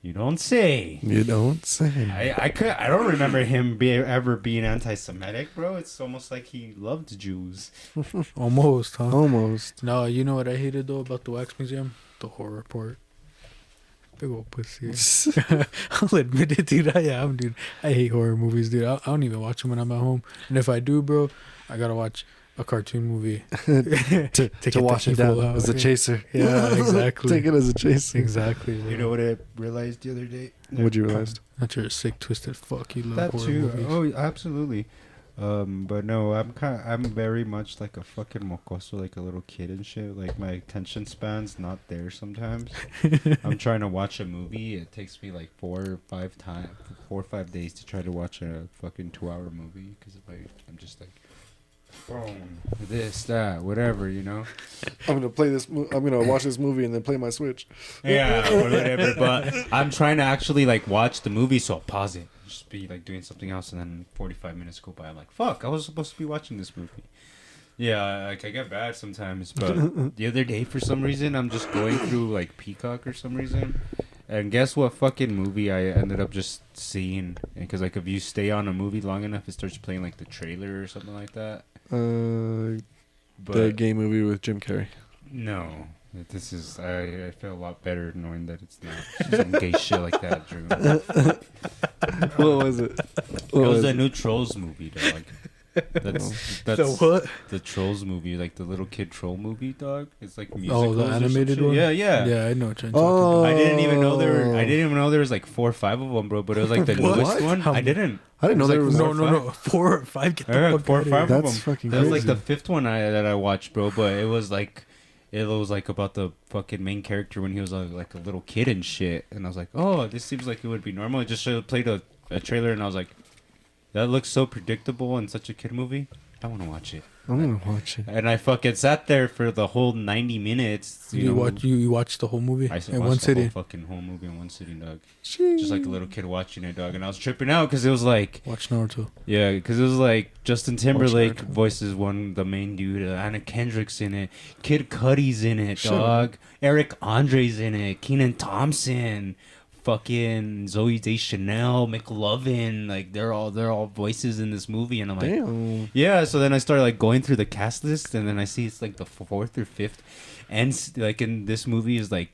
you don't say. You don't say. I don't remember him ever being anti-Semitic, bro. It's almost like he loved Jews. Almost, huh? Almost. No, you know what I hated though about the wax museum? The horror part. Big old pussy. I'll admit it, dude. I am, dude. I hate horror movies, dude. I don't even watch them when I'm at home. And if I do, bro, I gotta watch a cartoon movie to wash it down as a chaser. Yeah, exactly. Take it as a chaser. Exactly. You know what I realized the other day? What'd you realize? That you're a sick, twisted fuck. You love That horror too. movies. Oh, absolutely. But no, I'm very much like a fucking mocoso, like a little kid and shit. Like my attention span's not there sometimes. I'm trying to watch a movie. It takes me like 4 or 5 days to try to watch a fucking 2-hour movie because I'm just like, boom, this, that, whatever, you know. I'm gonna play this. I'm gonna watch this movie and then play my Switch. Yeah, or whatever. But I'm trying to actually like watch the movie, so I'll pause it, just be like doing something else, and then 45 minutes go by. I'm like, fuck, I was supposed to be watching this movie. Yeah, like I get bad sometimes. But the other day, for some reason, I'm just going through like Peacock or some reason, and guess what fucking movie I ended up just seeing? Because like if you stay on a movie long enough, it starts playing like the trailer or something like that. The gay movie with Jim Carrey. No. This is I feel a lot better knowing that it's not some gay shit like that, Drew. What was it? It was the new Trolls movie, dog. That's The what? The Trolls movie, like the little kid troll movie, dog. It's like music. Oh, the animated one. Yeah. Yeah, I know what you're talking Oh. about. I didn't even know there was like 4 or 5 of them, bro. But it was like the What? newest one. How- I didn't know there was No, 4 or 5. Get the Yeah, fuck 4 or outta 5 here. of That's them. fucking That was like crazy. the 5th one that I watched, bro. But it was like about the fucking main character when he was like a little kid and shit. And I was like, oh, this seems like it would be normal. I just played a trailer and I was like, that looks so predictable in such a kid movie. I want to watch it. I'm gonna watch it. And I fucking sat there for the whole 90 minutes. You watched the whole movie I in watched one the sitting. whole fucking whole movie in one sitting, dog. Just like a little kid watching it, dog. And I was tripping out because it was like, Watch Naruto. yeah, because it was like Justin Timberlake Naruto. voices the main dude. Anna Kendrick's in it. Kid Cudi's in it, Shut dog. Eric Andre's in it. Kenan Thompson. Fucking Zoe Deschanel, McLovin, like they're all voices in this movie, and I'm like, Damn. yeah. So then I started like going through the cast list, and then I see it's like the 4th or 5th, and like in this movie is like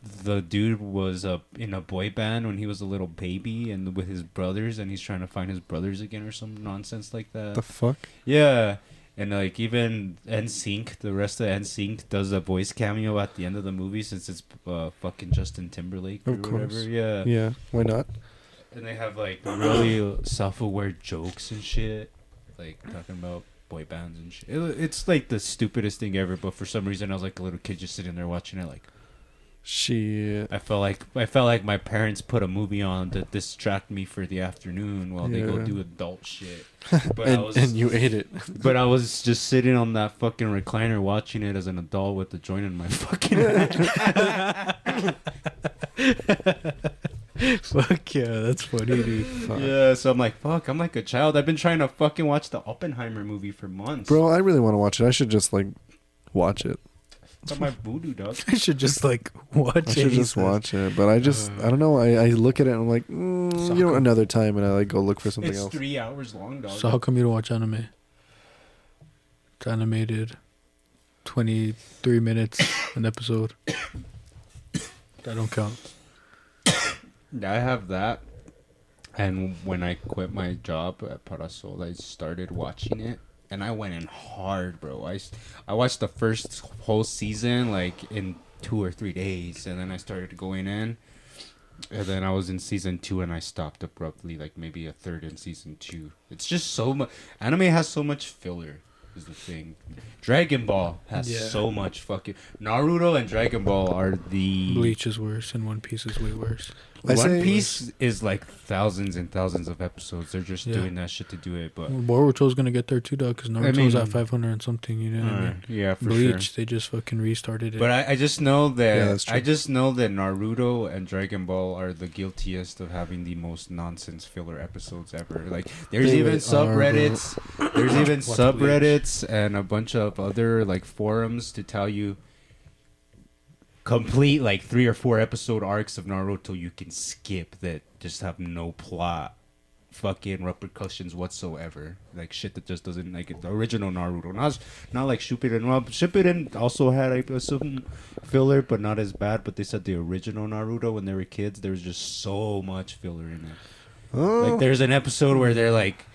the dude was in a boy band when he was a little baby, and with his brothers, and he's trying to find his brothers again or some nonsense like that. The fuck? Yeah. And like even NSYNC, the rest of NSYNC does a voice cameo at the end of the movie since it's fucking Justin Timberlake or Of course. whatever. Yeah. Yeah. Why not? And they have like really self-aware jokes and shit, like talking about boy bands and shit. It's like the stupidest thing ever, but for some reason I was like a little kid just sitting there watching it. Like Shit. I felt like my parents put a movie on to distract me for the afternoon while they go Yeah. do adult shit. But And you ate it. But I was just sitting on that fucking recliner watching it as an adult with the joint in my fucking hand. Fuck yeah, that's funny, dude. Fuck. Yeah, so I'm like, fuck, I'm like a child. I've been trying to fucking watch the Oppenheimer movie for months. Bro, I really want to watch it. I should just like watch it. It's on my voodoo, dog. I should just like watch it. I should he just says. watch it. But I don't know. I look at it and I'm like, another time, and I like go look for something It's else. 3 hours long, dog. So how come you don't watch anime? It's animated, 23 minutes an episode. That don't count. I have that. And when I quit my job at Parasol, I started watching it. And I went in hard, bro. I watched the first whole season like in 2 or 3 days, and then I started going in, and then I was in season 2, and I stopped abruptly, like maybe a third in season 2. It's just so much. Anime has so much filler. Is the thing. Dragon Ball has Yeah. so much fucking. Naruto and Dragon Ball are the. Bleach is worse, and One Piece is way worse. One Piece is like thousands and thousands of episodes. They're just Yeah. doing that shit to do it, but. Boruto's gonna get there too, dog, because Naruto's mean- at 500 and something. You know what I mean? Yeah, for Bleach, sure. they just fucking restarted it. But I just know that Yeah, that's true. I just know that Naruto and Dragon Ball are the guiltiest of having the most nonsense filler episodes ever. Like there's They even really subreddits, there's even Watch subreddits and a bunch of other like forums to tell you complete like 3 or 4 episode arcs of Naruto you can skip that just have no plot fucking repercussions whatsoever, like shit that just doesn't, like the original Naruto, not like Shippuden. Well, Shippuden also had some filler but not as bad, but they said the original Naruto when they were kids there was just so much filler in it. Oh, Like there's an episode where they're like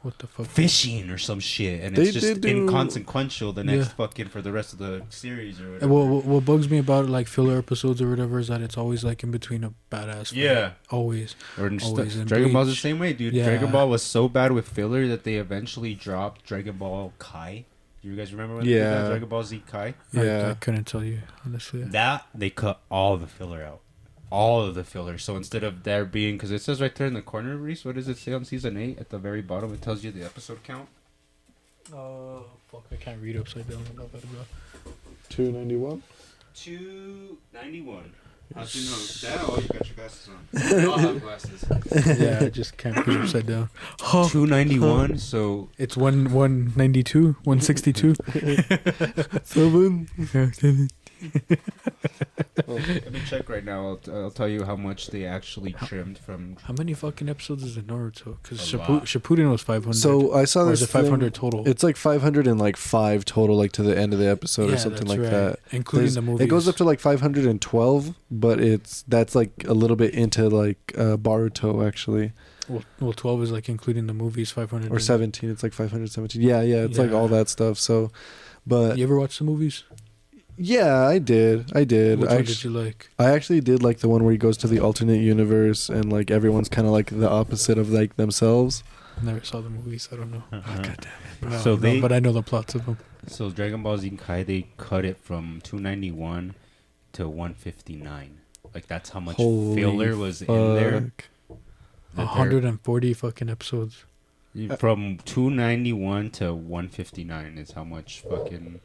What the fuck? fishing or some shit, and They it's just did do- inconsequential the next Yeah. fucking for the rest of the series or And whatever. what bugs me about like filler episodes or whatever is that it's always like in between a badass fight. Yeah. Always. Or in Always in Dragon Ball's the Bleach. same way, dude. Yeah. Dragon Ball was so bad with filler that they eventually dropped Dragon Ball Kai. Do you guys remember when they did that? Yeah. Dragon Ball Z Kai? Yeah. I couldn't tell you, honestly. That, they cut all the filler out. All of the filler. So instead of there being, because it says right there in the corner, Reese, what does it say on season 8 at the very bottom? It tells you the episode count. Oh, fuck. I can't read upside down. 291. 291. How'd you know that? Oh, you got your glasses on. We all have glasses. Yeah, I just can't read upside down. 291, so... It's 192, 162. 7. Let me check right now. I'll tell you how much they actually trimmed from... How many fucking episodes is in Naruto? Because A lot. Shippuden was 500. So I saw or this. is it 500 total? It's like 505 total, like to the end of the episode or something that's like right. that. Including There's- the movies. It goes up to like 512, but that's like a little bit into like Baruto actually, Well, 12 is like including the movies, 500. or 17. It's like 517. Yeah, it's like Yeah. all that stuff. So, but You ever watch the movies? yeah, I did. Which one I did you like? I actually did like the one where he goes to the alternate universe and like everyone's kind of like the opposite of like themselves. Never saw the movies. I don't know. God damn it. No, So no, they- but I know the plots of them. So Dragon Ball Z Kai, they cut it from 291 to 159. Like, that's how much Holy filler was in there. Fuck. That they're- 140 fucking episodes. From 291 to 159 is how much fucking...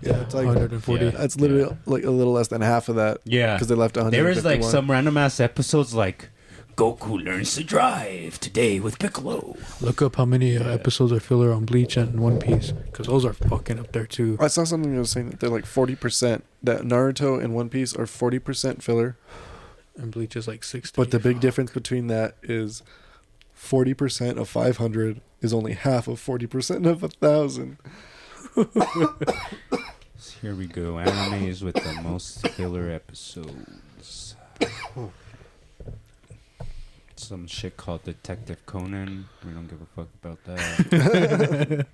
Yeah, it's like 140. Yeah. that's literally like a little less than half of that Yeah. because they left 151. There was like some random ass episodes like Goku learns to drive today with Piccolo. Look up how many episodes are filler on Bleach and One Piece, because those are fucking up there too. I saw something that was saying that they're like 40%. That Naruto and One Piece are 40% filler, And Bleach is like 60. but the big Fuck. difference between that is 40% of 500 is only half of 40% of 1,000. So here we go. Animes with the most filler episodes. Some shit called Detective Conan. We don't give a fuck about that.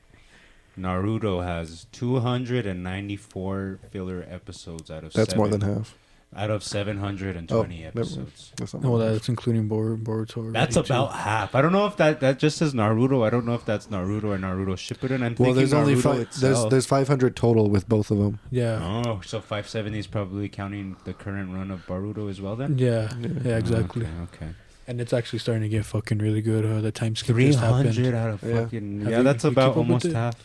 Naruto has 294 filler episodes out of That's more than half. out of 720 Oh, never mind. episodes. That's not No, more than half. that's including Boruto. already, That's too. about half. I don't know if that just says Naruto. I don't know if that's Naruto or Naruto Shippuden. I'm Well, thinking there's only Naruto itself. there's 500 total with both of them. Yeah. Oh, so 570 is probably counting the current run of Boruto as well then? Yeah. Yeah. Yeah, exactly. Okay. And it's actually starting to get fucking really good. The time skip just happened. 300 out of Yeah. fucking... Have Yeah, you- that's you keep about up with almost it? half.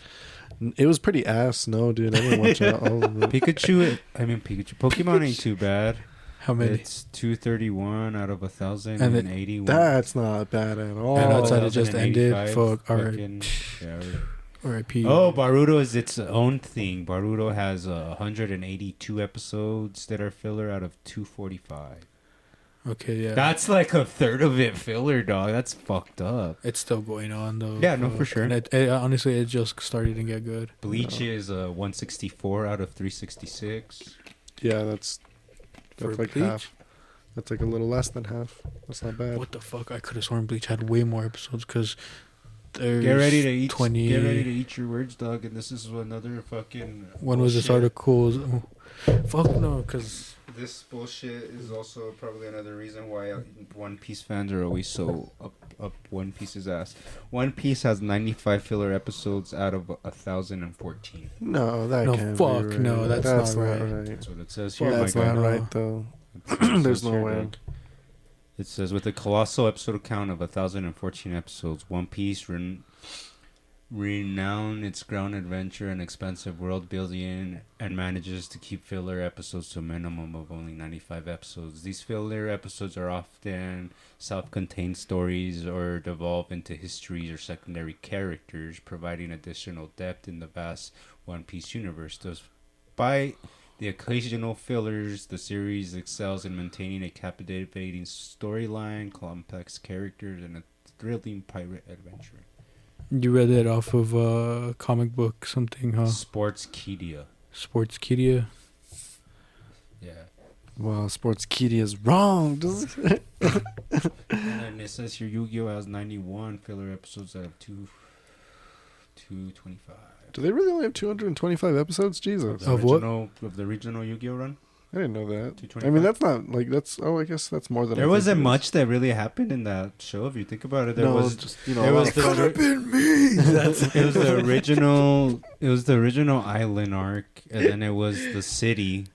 It was pretty ass. No, dude, I didn't watch out all of them. Pikachu... Pokemon ain't too bad. How many? It's 231 out of 1,081. And That's not bad at all. And outside it just 1,085, ended. Fuck. Alright. fucking- yeah, R.I.P. Oh, Baruto is its own thing. Baruto has 182 episodes that are filler out of 245. Okay, yeah. That's like a third of it filler, dog. That's fucked up. It's still going on though. Yeah, no, for Fuck. sure. And honestly, it just started to get good. Bleach is 164 out of 366. Yeah, that's For like Bleach? half. That's like a little less than half. That's not bad. What the fuck? I could have sworn Bleach had way more episodes because there's Get ready to eat. 20. Get ready to eat your words, dog. And this is another fucking. When was this bullshit. article? Fuck no, because This bullshit is also probably another reason why One Piece fans are always so up One Piece's ass. One Piece has 95 filler episodes out of 1,014. No, that No, can't fuck, be right. no, that's not right. That's what it says Fuck, here. That's my guy. not God. right though. That's what it There's says no here, way. dog. It says with a colossal episode count of 1,014 episodes, One Piece renowned its ground adventure and expensive world building and manages to keep filler episodes to a minimum of only 95 episodes. These filler episodes are often self-contained stories or devolve into histories or secondary characters, providing additional depth in the vast One Piece universe. Despite the occasional fillers, the series excels in maintaining a captivating storyline, complex characters, and a thrilling pirate adventure. you read it off of comic book something, huh? Sportskeeda. Sportskeeda. Yeah. Well, Sports Kitty is wrong. And then it says here Yu-Gi-Oh has 91 filler episodes out of 225. Do they really only have 225 episodes? Jesus. Of what? Of the original Yu-Gi-Oh run? I didn't know that. 225. I mean, that's not like that's. Oh, I guess that's more than. There wasn't much that really happened in that show. If you think about it, there was just there was the, Could have been me. it was the original. It was the original island arc, and then it was the city,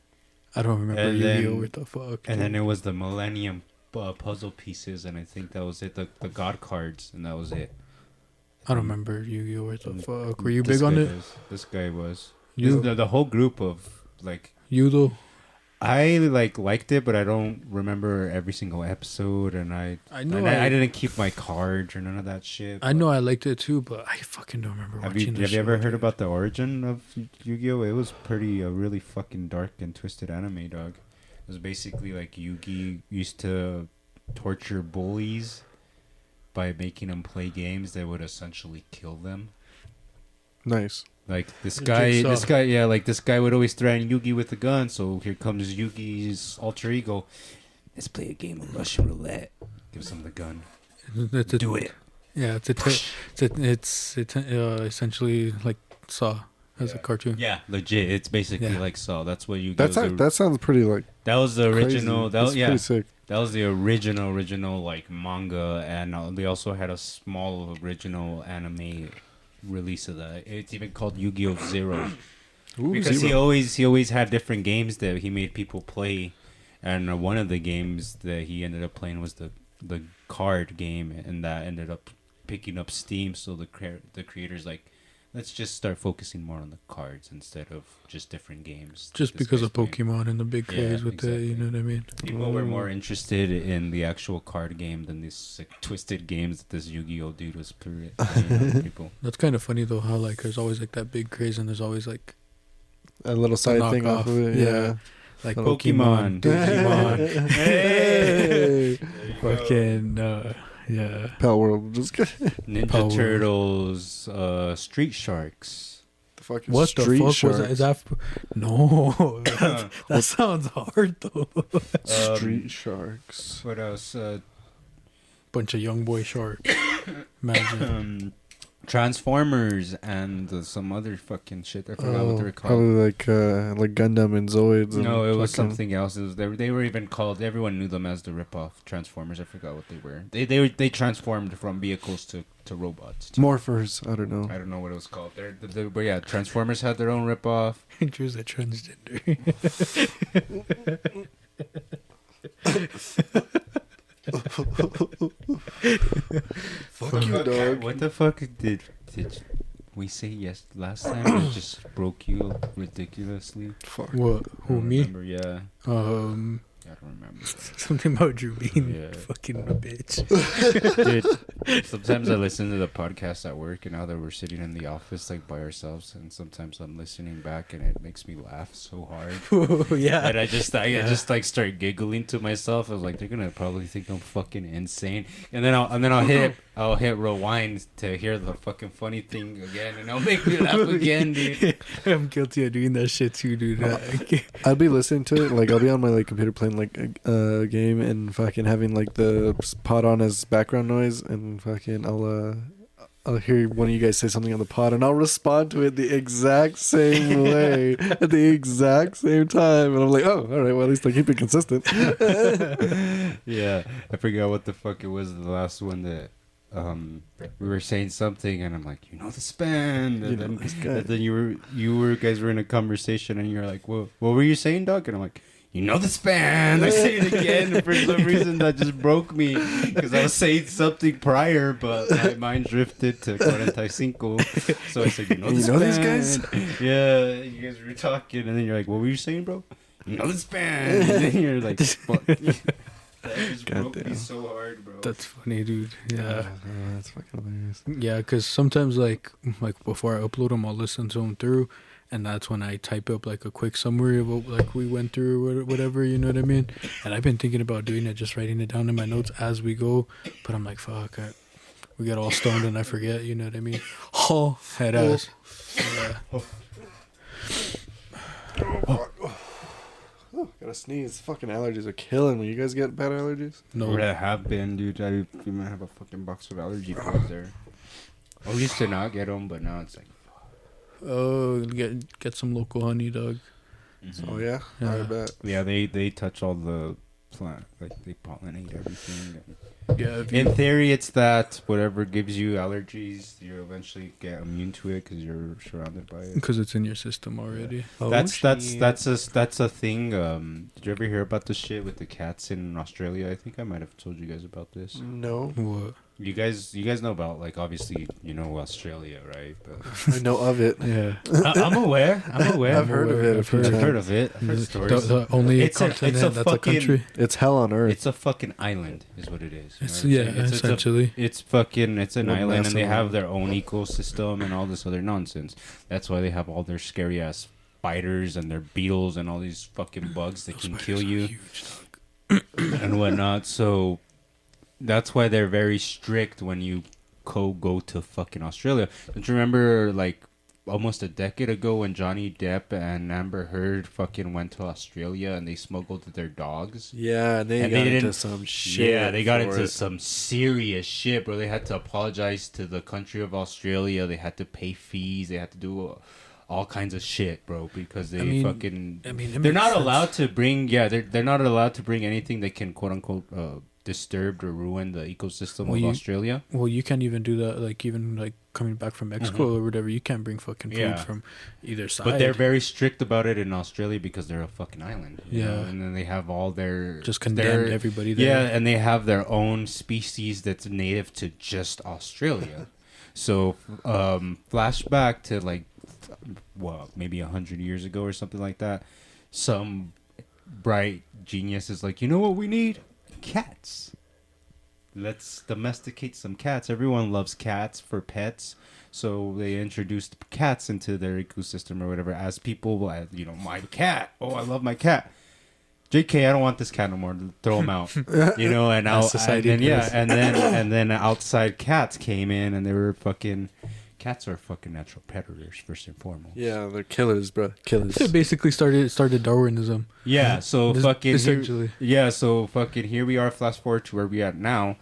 I don't remember And Yu-Gi-Oh! then- What the fuck? and then it was the Millennium puzzle pieces, and I think that was it. The God cards, and that was it. I don't remember Yu-Gi-Oh! What the fuck? Were you This big on guy it? This guy was. You, The whole group of like. you though? I liked it, but I don't remember every single episode, and I know I didn't keep my cards or none of that shit. I know I liked it too, but I fucking don't remember Have watching you the have you ever show, heard dude. about the origin of Yu-Gi-Oh? It was a really fucking dark and twisted anime, dog. It was basically like Yugi used to torture bullies by making them play games that would essentially kill them. Nice. Like this Jigsaw. guy would always threaten Yugi with a gun. So here comes Yugi's alter ego. Let's play a game of Russian roulette. Gives him the gun. It's a, Do it. Yeah, it's essentially like Saw as a cartoon. Yeah, legit. It's basically Yeah. like Saw. That's what Yugi. That sounds pretty like That was the original. crazy. That was That's pretty sick. That was the original like manga, and they also had a small original anime release of that. It's even called Yu-Gi-Oh! Zero. Ooh, Because Zero. he always had different games that he made people play, and one of the games that he ended up playing was the card game, and that ended up picking up steam. So the creators like, let's just start focusing more on the cards instead of just different games. Just This because guy's of playing. Pokemon and the big Yeah, craze with exactly. it, you know what I mean? People were more interested in the actual card game than these like, twisted games that this Yu-Gi-Oh dude was playing on people. That's kind of funny though, how like there's always like that big craze and there's always like A little side thing off of it. Yeah. like Pokemon. Digimon, Hey! fucking yeah. Pal World. Just the Ninja Power. Turtles, Street Sharks. fucking What the street fuck sharks. was that? Is that? No, that sounds hard though. Street sharks. What else? Bunch of young boy sharks. Imagine. Transformers and some other fucking shit. I forgot what they were called. Probably like Gundam and Zoids. And No, it was fucking- something else. It was, they were even called. Everyone knew them as the ripoff Transformers. I forgot what they were. They transformed from vehicles to robots. too. Morphers. I don't know. I don't know what it was called. But yeah, Transformers had their own ripoff. Drew's a transgender. Fuck you, dog. What the fuck did we say yes last time? It just broke you ridiculously. Fuck. What? I Who, don't me? remember, yeah. Uh, I don't remember. Something about Drew being Yeah. fucking a bitch. Dude, sometimes I listen to the podcast at work, and now that we're sitting in the office like by ourselves, and sometimes I'm listening back, and it makes me laugh so hard. Yeah. And I just like start giggling to myself. I was like, they're gonna probably think I'm fucking insane. And then I'll hit rewind to hear the fucking funny thing again, and it'll make me laugh again, dude. I'm guilty of doing that shit too, dude. I'll be listening to it. Like I'll be on my like computer playing like a game and fucking having like the pod on as background noise, and fucking I'll hear one of you guys say something on the pod, and I'll respond to it the exact same way at the exact same time, and I'm like, oh, all right, well at least I keep it consistent. Yeah, I forgot what the fuck it was. The last one that we were saying something, and I'm like, you know the span, and then you guys were in a conversation, and you're like, what were you saying, Doc? And I'm like, you know the span. I say it again, and for some reason that just broke me because I was saying something prior, but my mind drifted to 45. So I said, you know the You span. know these guys? Yeah, you guys were talking, and then you're like, what were you saying, bro? You know the span. And then you're like, fuck. That just broke me Goddamn. so hard, bro. That's funny, dude. Yeah. Oh, that's fucking hilarious. Yeah, because sometimes, like before I upload them, I'll listen to them through, and that's when I type up, like, a quick summary of what, like, we went through or whatever, you know what I mean? And I've been thinking about doing it, just writing it down in my notes as we go, but I'm like, fuck, we get all stoned and I forget, you know what I mean? Oh, head ass. Yeah. Gotta gotta sneeze. Fucking allergies are killing me. You guys get bad allergies? No. Or I have been, dude. You might have a fucking box of allergy pills there. I used to not get them, but now it's like. Oh, get some local honey, dog. Oh yeah, Yeah. I bet. Yeah, they touch all the plant, like they pollinate everything. Yeah, if In you, theory, it's that whatever gives you allergies, you eventually get immune to it because you're surrounded by it. because it's in your system already. Oh, That's shit. that's a thing. Did you ever hear about the shit with the cats in Australia? I think I might have told you guys about this. No, What? You guys know about, like, obviously you know Australia, right? But I know of it. Yeah. I'm aware. I've heard of it. I've I've heard times. of it. I've heard The, stories. the only It's a continent that's fucking- a country. It's hell on earth. It's a fucking island, is what it is. You It's know what I'm saying? essentially. It's an One island, and they massive have one. their own ecosystem and all this other nonsense. That's why they have all their scary ass spiders and their beetles and all these fucking bugs that can kill you Huge, dog. and whatnot. So that's why they're very strict when you go to fucking Australia. Don't you remember, like, almost a decade ago when Johnny Depp and Amber Heard fucking went to Australia and they smuggled their dogs? Yeah, they And got they into didn't- some shit. Yeah, they got for into it. some serious shit, bro. They had to apologize to the country of Australia. They had to pay fees. They had to do all kinds of shit, bro, because they I mean, fucking. it they're makes not sense. allowed to bring. Yeah, they're not allowed to bring anything that can quote unquote disturb or ruin the ecosystem Well, of you- Australia. Well, you can't even do that. Like even like coming back from Mexico or whatever, you can't bring fucking food Yeah. from either side. But they're very strict about it in Australia because they're a fucking island. you Yeah. know? And then they have all their just condemned their- everybody there. Yeah, and they have their own species that's native to just Australia. So, flashback to like, maybe 100 years ago or something like that. Some bright genius is like, you know what we need? Cats. Let's domesticate some cats. Everyone loves cats for pets. So they introduced cats into their ecosystem or whatever as people, my cat. Oh, I love my cat. JK, I don't want this cat no more. Throw him out. And As out, society and then, does. and then outside cats came in, and they were fucking. Cats are fucking natural predators first and foremost. Yeah, they're killers, bro. Killers. They basically started Darwinism. Yeah. So This- fucking. essentially. So fucking. Here we are. Fast forward to where we at now.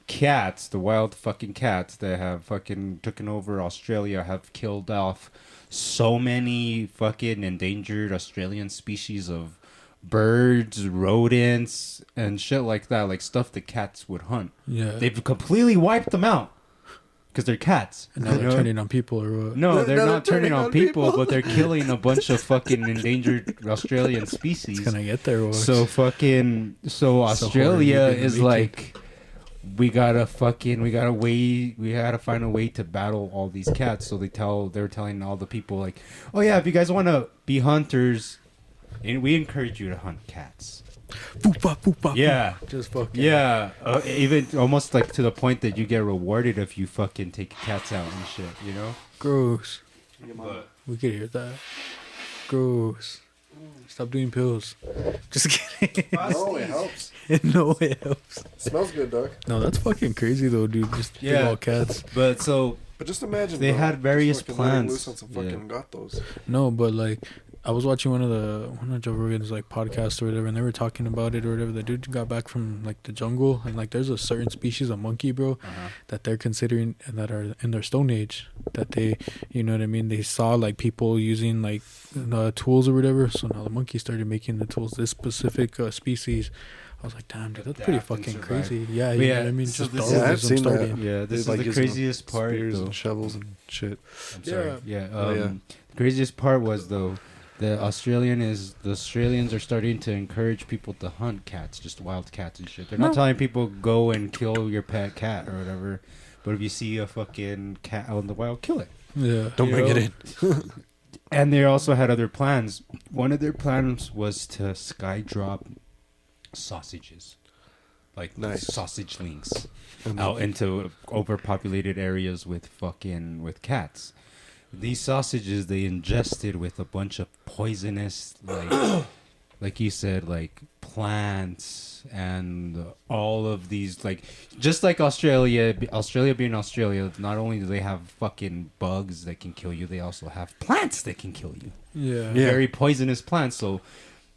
Cats, the wild fucking cats that have fucking taken over Australia, have killed off so many fucking endangered Australian species of birds, rodents, and shit like that, like stuff the cats would hunt. Yeah. They've completely wiped them out because they're cats. and now they're turning on people or what? No, they're Now not they're turning turning on on people, people. but they're killing a bunch of fucking endangered Australian species. It's gonna get there. Watch. So Australia horror movie is making. like, we gotta find a way to battle all these cats. So they're telling all the people like, oh yeah, if you guys want to be hunters, and we encourage you to hunt cats. Boop, boop, boop, Yeah. just fucking. Yeah, even almost like to the point that you get rewarded if you fucking take cats out and shit, you know? Gross. But We could hear that. Gross. Stop doing pills. Just kidding. No, it helps. No, it helps. Smells good, dog. No, that's fucking crazy though, dude. Just big Yeah. all cats. But so But just imagine They bro, had various just fucking letting plans. loose on some fucking gatos. No, but like I was watching one of Joe Rogan's like podcasts or whatever, and they were talking about it or whatever. The dude got back from like the jungle, and like there's a certain species of monkey, bro, that they're considering and that are in their stone age. That they, you know what I mean? They saw like people using like tools or whatever. So now the monkey started making the tools. This specific species. I was like, damn, dude, that's pretty Adapt and fucking survive. crazy. Yeah, But you yeah, know what I mean? so Just this is- Yeah, I've Darwinism seen that. starting. yeah, this They, is like, the using craziest part. Spears Though. and shovels and shit. I'm sorry. Yeah. Oh, yeah. The craziest part was though, the Australians are starting to encourage people to hunt cats, just wild cats and shit. They're not No. telling people go and kill your pet cat or whatever, but if you see a fucking cat out in the wild, kill it. Yeah. Don't You bring know? it in. And they also had other plans. One of their plans was to sky drop sausages, like Nice. sausage links, And out into overpopulated areas with cats. These sausages they ingested with a bunch of poisonous, like you said, like plants and all of these, like, just like Australia being Australia, not only do they have fucking bugs that can kill you, they also have plants that can kill you. Yeah. Yeah. Very poisonous plants. So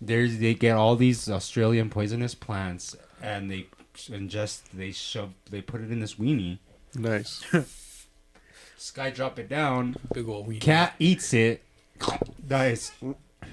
they get all these Australian poisonous plants and they put it in this weenie. Nice. This guy drop it down. Big old weenie. Cat eats it. Dies.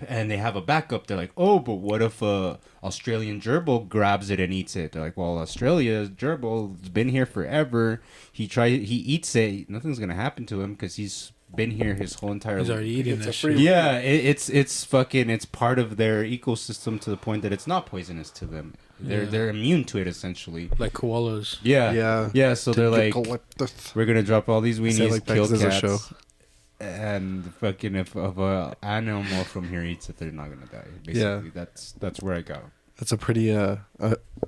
And they have a backup. They're like, oh, but what if a Australian gerbil grabs it and eats it? They're like, well, Australia's gerbil's been here forever. He eats it. Nothing's gonna happen to him because he's been here his whole entire life. He's already eating It's a that free- shit. Yeah, it's part of their ecosystem to the point that it's not poisonous to them. They're immune to it essentially. Like koalas. Yeah. So they're like, we're gonna drop all these weenies, like kill Texas cats, show. and fucking if a animal from here eats it, they're not gonna die. Basically, that's where I go. That's a pretty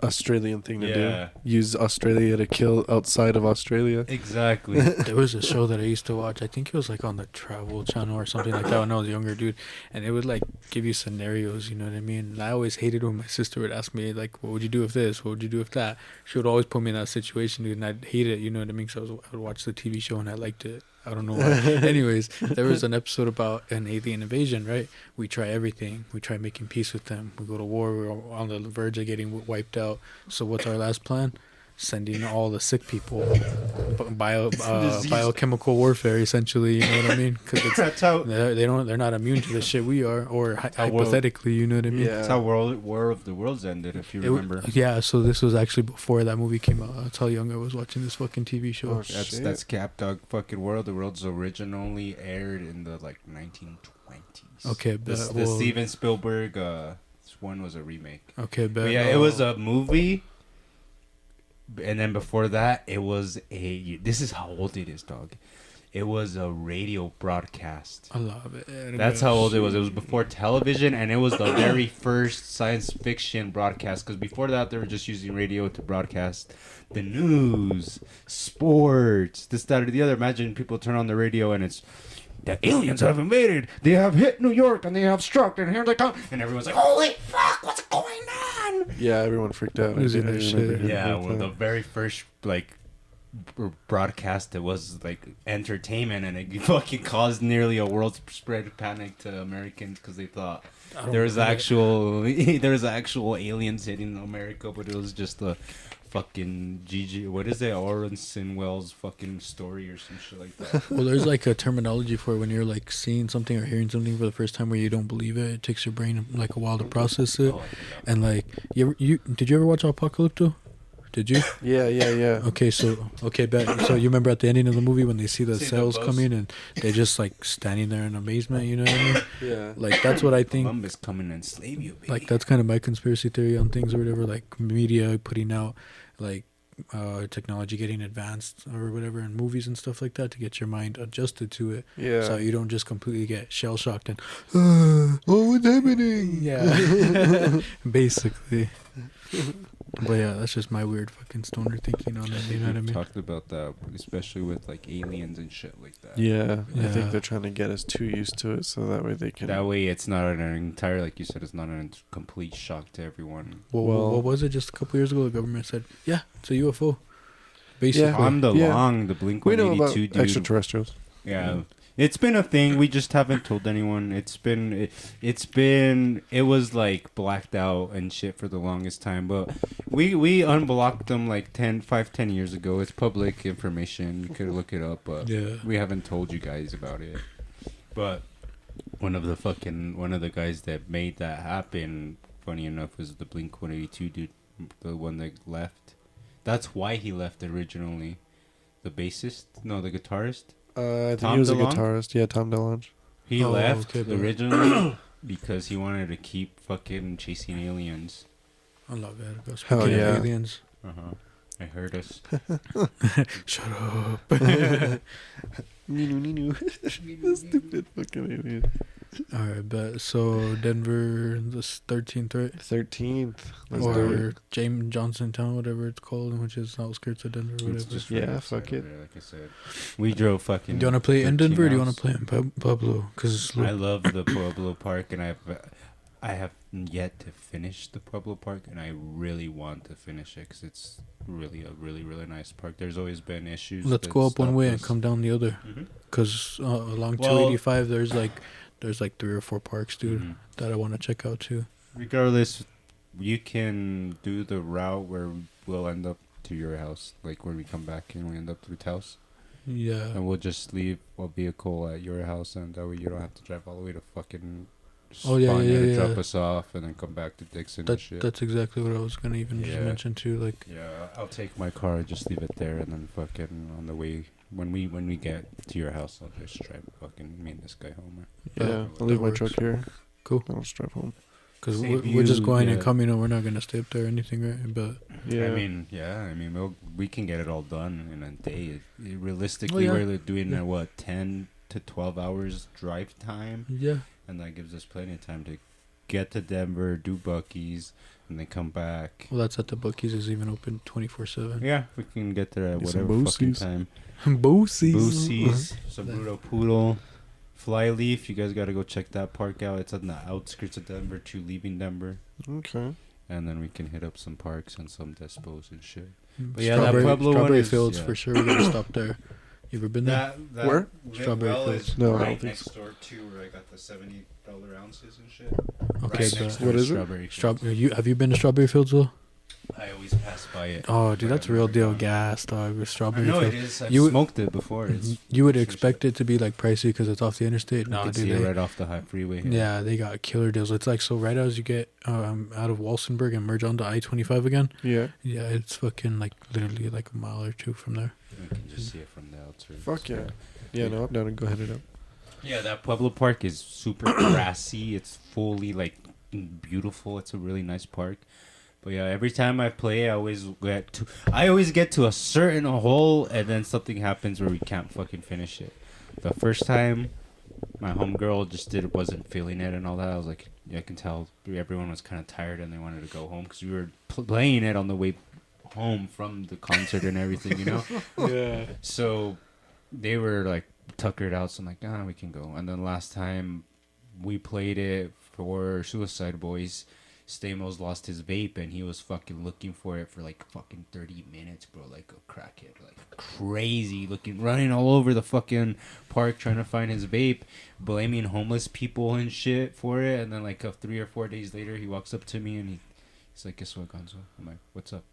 Australian thing to Yeah. do. Use Australia to kill outside of Australia. Exactly. There was a show that I used to watch. I think it was like on the Travel Channel or something like that when I was younger, dude. And it would like give you scenarios, you know what I mean? And I always hated when my sister would ask me like, "What would you do if this? What would you do if that?" She would always put me in that situation, dude, and I'd hate it. You know what I mean? So I would watch the TV show and I liked it. I don't know why. Anyways, there was an episode about an alien invasion, right? We try everything. We try making peace with them. We go to war. We're on the verge of getting wiped out. So what's our last plan? Sending all the sick people, biochemical warfare, essentially. You know what I mean? Because That's how they're not immune to the shit we are, or hypothetically, you know what I mean? that's how War of the Worlds ended, if you remember. Yeah, so this was actually before that movie came out. That's how young I was watching this fucking TV show. That's Cap Dog fucking War of the Worlds originally aired in the like 1920s. Okay, the Steven Spielberg this one was a remake. Okay, But yeah, it was a movie. And then before that, it was this is how old it is, dog. It was a radio broadcast. I love it. That's how old it was. It was before television, and it was the very first science fiction broadcast. Because before that, they were just using radio to broadcast the news, sports, this, that, or the other. Imagine people turn on the radio and it's, the aliens have invaded. They have hit New York and they have struck, and here they come. And everyone's like, holy fuck, what's going on? Yeah, everyone freaked out. Losing their shit. Yeah, well, the very first, like, broadcast, it was like entertainment, and it fucking caused nearly a world spread panic to Americans because they thought there was actual aliens hitting America, but it was just a fucking what is it, Orson Welles fucking story or some shit like that. Well, there's like a terminology for it when you're like seeing something or hearing something for the first time where you don't believe it. It takes your brain like a while to process it. And like, you did you ever watch Apocalypto? Did you? Yeah. Okay, bet. So you remember at the ending of the movie when they see the cells coming and they're just like standing there in amazement, you know what I mean? Yeah. Like that's what I think. Columbus coming and enslave you, baby. Like that's kind of my conspiracy theory on things or whatever. Like media putting out like technology getting advanced or whatever in movies and stuff like that to get your mind adjusted to it. Yeah. So you don't just completely get shell shocked and Oh, what's happening? yeah, basically. But yeah, that's just my weird fucking stoner thinking on it. You know what I mean? Talked about that, especially with like aliens and shit like that. Yeah, I Yeah. think they're trying to get us too used to it, so that way they can. That way, it's not an entire, like you said, it's not a complete shock to everyone. Well, what was it? Just a couple years ago, the government said, "Yeah, it's a UFO." Basically, Yeah. On the Yeah. Long, the Blink we know 182 about dude. extraterrestrials. Yeah. It's been a thing. We just haven't told anyone. It was like blacked out and shit for the longest time. But we unblocked them like 10 years ago. It's public information. You could look it up. But yeah. we haven't told you guys about it. But one of the guys that made that happen, funny enough, was the Blink 182 dude, the one that left. That's why he left originally. The guitarist. I think Tom he was DeLonge? a guitarist. Yeah, Tom DeLonge. He Oh, left okay, but- originally because he wanted to keep fucking chasing aliens. I love it. Hell Speaking of yeah. aliens. I heard us. Shut up. Ninu. Stupid fucking idiot. All right, but so Denver, the 13th, right? 13th. Let's do Or it. James Johnson Town, whatever it's called, which is outskirts of Denver, It's whatever. just Yeah, right outside fuck over it. there, like I said. We drove fucking. Do you want to play in 13 Denver or do you want hours. to play in Pueblo? Because I love the Pueblo Park, and I have yet to finish the Pueblo Park, and I really want to finish it because it's really a really nice park. There's always been issues. let's that go up one stop way and us. come down the other. Mhm. Because along Well- 285, there's like 3 or 4 parks, dude, Mhm. that I want to check out too. regardless, you can do the route where we'll end up to your house, like when we come back and we end up to the house. Yeah. And we'll just leave a vehicle at your house, and that way you don't have to drive all the way to fucking to drop us off, and then come back to Dixon and shit. That's exactly what I was gonna even just mention too. Like, yeah, I'll take my car, just leave it there, and then fucking on the way when we get to your house, I'll just drive fucking me and this guy home. Yeah, I'll leave my truck here. Cool. I'll just drive home. Because we're just going and coming, and we're not gonna stay up there or anything, right? But I mean, we can get it all done in a day. Realistically, we're doing 10 to 12 hours drive time. Yeah, and that gives us plenty of time to get to Denver, do Buc-ee's, and then come back. Well, that's at the Buc-ee's is even open 24/7. Yeah, we can get there at whatever fucking time. Boosies, some Bruto Poodle. Flyleaf, you guys got to go check that park out. It's on the outskirts of Denver, leaving Denver. Okay. And then we can hit up some parks and some despos and shit. But yeah, that Pueblo Strawberry Fields for sure. We gotta stop there. You ever been there? Where? Strawberry Fields. No, right next door to where I got the $70 ounces and shit. Okay, right what is it? Have you been to Strawberry Fields though? I always pass by it. Oh, dude, that's real deal gas, dog. With Strawberry Fields. Fields. It is. I've smoked it before. You would expect it to be like pricey because it's off the interstate. No, dude, they right off the high freeway. Yeah, they got killer deals. It's like so right as you get out of Walsenburg and merge onto I-25 again. Yeah. Yeah, it's fucking like literally like a mile or two from there. You can just see it from the outside. Fuck yeah. Yeah, no, I'm down to go head it up. Yeah, that Pueblo Park is super grassy. It's fully like beautiful. It's a really nice park. But yeah, every time I play, I always get to a certain hole, and then something happens where we can't fucking finish it. The first time, my homegirl just wasn't feeling it and all that. I was like, yeah, I can tell everyone was kind of tired and they wanted to go home because we were playing it on the way home from the concert and everything, you know? Yeah. So they were like tuckered out, so I'm like, we can go. And then last time we played it for Suicide Boys, Stamos lost his vape and he was fucking looking for it for like fucking 30 minutes, bro, like a crackhead, like crazy looking, running all over the fucking park trying to find his vape, blaming homeless people and shit for it. And then like 3 or 4 days later, he walks up to me and he's like, guess what, Gonzo? I'm like, what's up?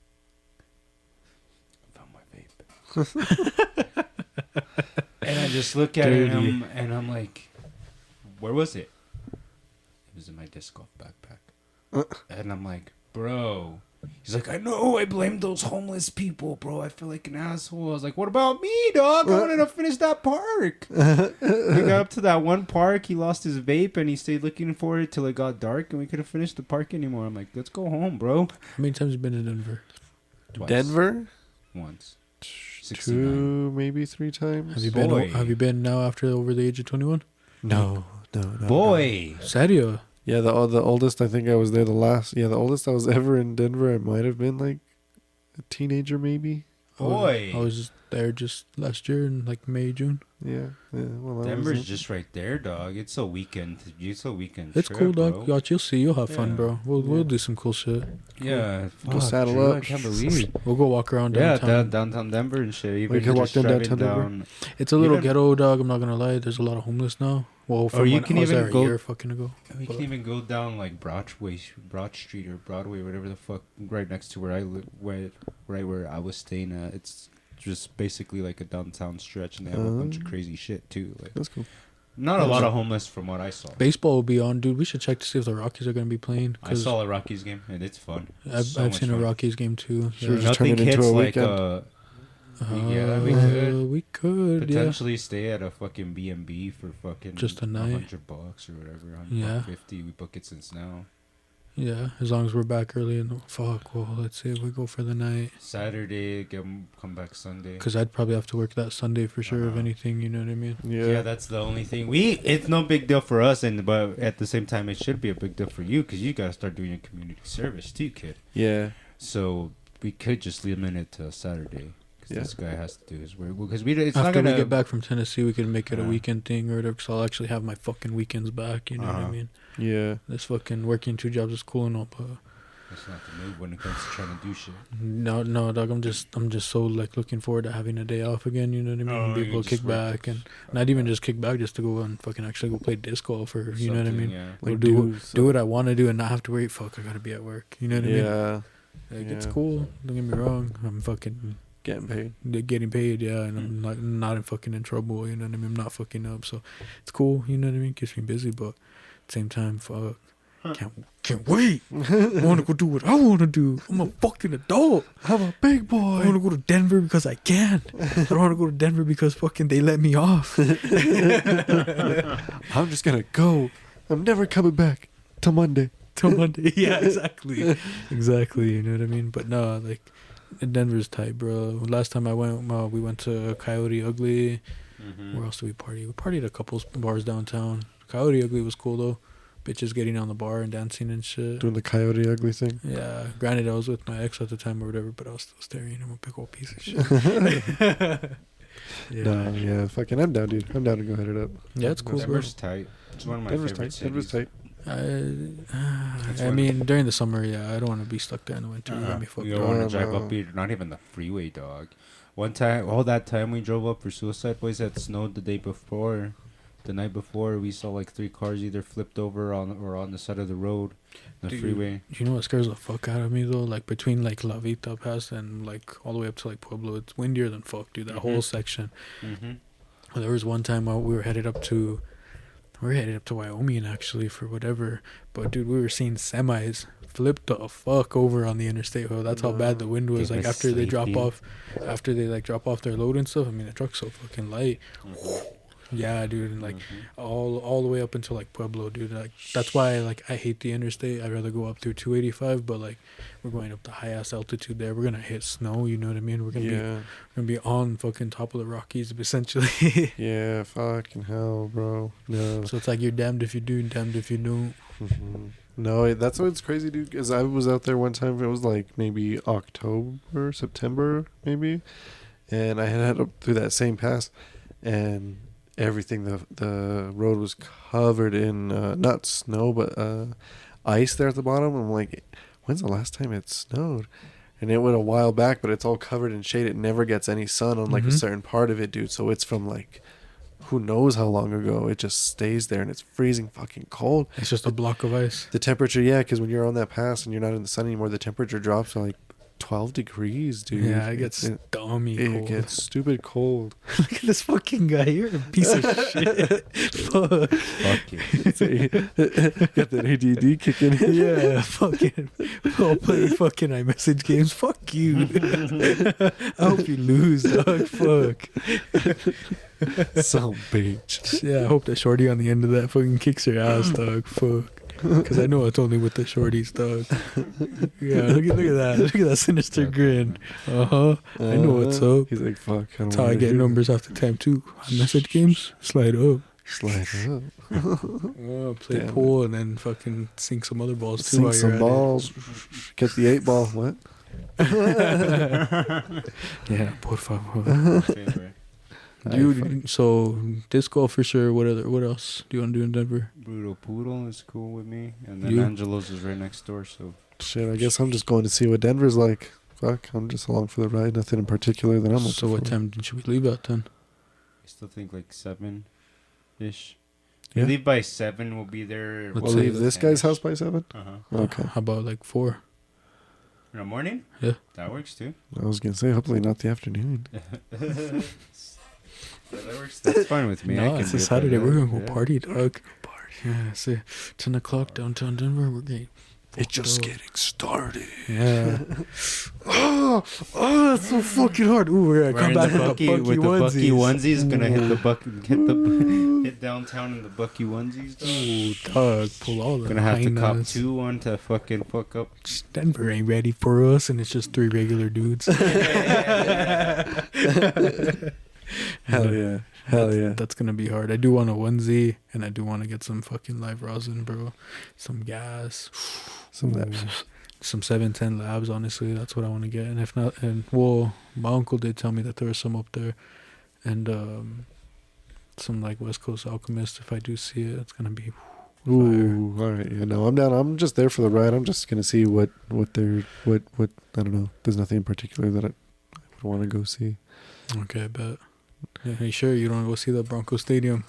I found my vape. And I just look at him and I'm like, where was it? It was in my disc golf backpack. And I'm like, bro. He's like, I know, I blamed those homeless people, bro. I feel like an asshole. I was like, what about me, dog? I wanted to finish that park. He got up to that one park. He lost his vape, and he stayed looking for it till it got dark, and we couldn't finish the park anymore. I'm like, let's go home, bro. How many times have you been to Denver? Twice. Denver? Once. 69. 2, maybe 3 times. Have you been now after over the age of 21? No. Boy. Serio? Yeah, the oldest, I think I was there the oldest I was ever in Denver, I might have been like a teenager maybe. Boy. I was just there just last year in like May, June. Yeah. Well, Denver's just right there, dog. It's a weekend. It's trip, cool, dog. Bro. You'll see. You'll have fun, bro. We'll do some cool shit. Yeah. Go saddle up. I can't believe it. We'll go walk around downtown. Yeah, downtown Denver and shit. We can walk downtown Denver. It's a little ghetto, dog. I'm not gonna lie. There's a lot of homeless now. Well, you can even go. A year fucking ago. We can even go down like Broad Street or Broadway, whatever the fuck, right next to where I live, right where I was staying at. It's just basically like a downtown stretch, and they have a bunch of crazy shit too. Like, that's cool. Not a lot of homeless from what I saw. Baseball will be on, dude. We should check to see if the Rockies are going to be playing. I saw a Rockies game, and it's fun. I've seen a Rockies game too. Should we just turn it into a weekend? We could potentially stay at a fucking B&B for fucking just a night, $100 or whatever. $150. We book it since now. Yeah, as long as we're back early in the fuck. Well, let's see if we go for the night. Saturday, come back Sunday. Because I'd probably have to work that Sunday for sure. If anything, you know what I mean? Yeah, that's the only thing. It's no big deal for us, but at the same time, it should be a big deal for you because you got to start doing your community service too, kid. Yeah. So we could just limit it to Saturday. This guy has to do his work because after we get back from Tennessee, we can make it a weekend thing or whatever. Because I'll actually have my fucking weekends back. You know what I mean? Yeah. This fucking working 2 jobs is cool and all, but That's not the move when it comes to trying to do shit. No, dog. I'm just so like looking forward to having a day off again. You know what I mean? Oh, Be you able to just kick work back and not even just kick back, just to go and fucking actually go play disc golf or you know what I mean? Yeah. Go Like do what I want to do and not have to wait. Fuck, I gotta be at work. You know what I mean? Yeah. Like, Yeah. it's cool. Don't get me wrong. I'm fucking Getting paid. getting paid, yeah, and I'm not fucking in trouble. You know what I mean? I'm not fucking up, so it's cool. You know what I mean? Keeps me busy, but at the same time, fuck, can't wait. I want to go do what I want to do. I'm a fucking adult. I'm a big I want boy. to go to Denver because I can. I don't want to go to Denver because fucking they let me off. I'm just gonna go. I'm never coming back till Monday. Till Monday. Yeah, exactly. Exactly. You know what I mean? But no, like, Denver's tight, bro. Last time I went, we went to Coyote Ugly. Mm-hmm. Where else did we party? We partied at a couple bars downtown. Coyote Ugly was cool, though. Bitches getting on the bar and dancing and shit. Doing the Coyote Ugly thing. Yeah. Granted, I was with my ex at the time or whatever, but I was still staring. I'm a big old piece of shit. Yeah. No, yeah, fucking, I'm down, dude. I'm down to go hit it up. Yeah, it's cool, bro. Denver's tight. It's one of my Denver's favorite tight. cities. Denver's tight. I mean, during the summer, yeah, I don't want to be stuck there in the winter. You got me fucked You up. don't want to Oh, drive no. up here, not even the freeway, dog. One time, all that time we drove up for Suicide Boys, it snowed the day before. The night before, we saw like 3 cars either flipped over on the side of the road, the Dude, freeway. You know what scares the fuck out of me though? Like between like La Vita Pass and like all the way up to like Pueblo, it's windier than fuck, dude. That whole Mhm. section. Mm-hmm. Well, there was one time we were headed up to Wyoming actually for whatever. But dude, we were seeing semis flip the fuck over on the interstate. Well, that's how bad the wind was. Keep Like it after they drop sleepy. off their load and stuff. I mean, the truck's so fucking light. Yeah, dude, and like all the way up until like Pueblo, dude. Like that's why like I hate the interstate. I'd rather go up through 285. But like we're going up to high ass altitude there. We're gonna hit snow. You know what I mean? We're gonna be on fucking top of the Rockies essentially. Yeah, fucking hell, bro. No. So it's like you're damned if you do, damned if you don't. Mhm. No, that's what's crazy, dude. Because I was out there one time. It was like maybe October, September, maybe, and I had up through that same pass, and everything the road was covered in not snow but ice there at the bottom. I'm like, when's the last time it snowed? And it went a while back, but it's all covered in shade. It never gets any sun on like a Mhm. certain part of it, dude. So it's from like who knows how long ago. It just stays there, and it's freezing fucking cold. It's just a block of ice. The temperature, yeah, because when you're on that pass and you're not in the sun anymore, the temperature drops to like 12 degrees, dude. Yeah, it gets dummy it cold. gets stupid cold. Look at this fucking guy. You're a piece of shit. Fuck. Fuck you. Got that ADD kicking in. Yeah, fucking. I'll play fucking iMessage games. Fuck you. I hope you lose, dog. Fuck. Some bitch. Yeah, I hope that shorty on the end of that fucking kicks her ass, dog. Fuck. Because I know it's only with the shorties, dog. Yeah, look at that. Look at that sinister grin. I know what's up. He's like, fuck. That's how I get numbers after time too. iMessage games, slide up. Slide up. Oh, play Damn pool and then fucking sink some other balls too. Sink while you're some at balls. Get the 8-ball. What? it. Yeah, por favor. Dude, so disc golf for sure. What else do you want to do in Denver? Brutal Poodle is cool with me, and then You? Angelo's is right next door. So Shit, I guess I'm just going to see what Denver's like. Fuck, I'm just along for the ride. Nothing in particular that I'm looking So what for. time should we leave at then? I still think like 7-ish. Yeah. Leave by 7. We'll be there. Let's We'll leave this guy's house by 7? Uh-huh. Okay. How about like 4? In the morning? Yeah. That works too. I was going to say, hopefully not the afternoon. Yeah, that works. That's fine with me. I No, can it's do a it by Saturday. then. We're gonna go Yeah. party, dog. Yeah, it's 10 o'clock downtown Denver. We're getting. It's just fucked up. getting started. Yeah. oh, that's so fucking hard. Ooh, we're gonna We're come in back the Bucky, with the Bucky onesies. Gonna hit the Ooh. hit downtown in the Bucky onesies. Dog. Ooh, dog, pull all the Gonna have to cop hyenas. 2 on to fucking fuck up. Denver ain't ready for us, and it's just 3 regular dudes. Hell yeah. Hell yeah. That's gonna be hard. I do want a onesie, and I do want to get some fucking live rosin, bro. Some gas. Some of Ooh. that. Some 710 labs, honestly. That's what I want to get. And if not, well, my uncle did tell me that there was some up there. And some like West Coast Alchemist, if I do see it, it's gonna be Ooh, all right. Yeah, no, I'm down. I'm just there for the ride. I'm just gonna see what they're what I don't know. There's nothing in particular that I would want to go see. Okay, bet. Yeah, hey, sure, you don't want to go see the Bronco Stadium.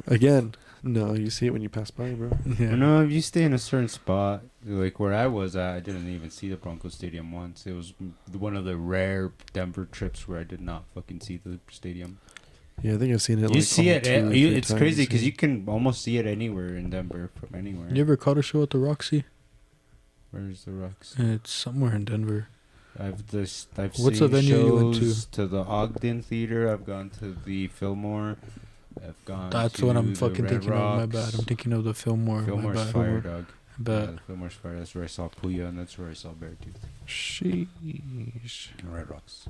Again, no, you see it when you pass by, bro. Yeah. No, if you stay in a certain spot, like where I was at, I didn't even see the Bronco Stadium once. It was one of the rare Denver trips where I did not fucking see the stadium. Yeah, I think I've seen it. You like, see it. It's crazy because you you can almost see it anywhere in Denver from anywhere. You ever caught a show at the Roxy? Where's the Rocks? It's somewhere in Denver. I've What's seen the venue you went shows to the Ogden Theater. I've gone to the Fillmore. I've gone. That's to what I'm the fucking Red thinking of. My Rocks. bad. I'm thinking of the Fillmore. Fillmore's my bad. fire, dog. But Yeah, the Fillmore's fire. That's where I saw Puya, and that's where I saw Beartooth. Sheesh. And Red Rocks.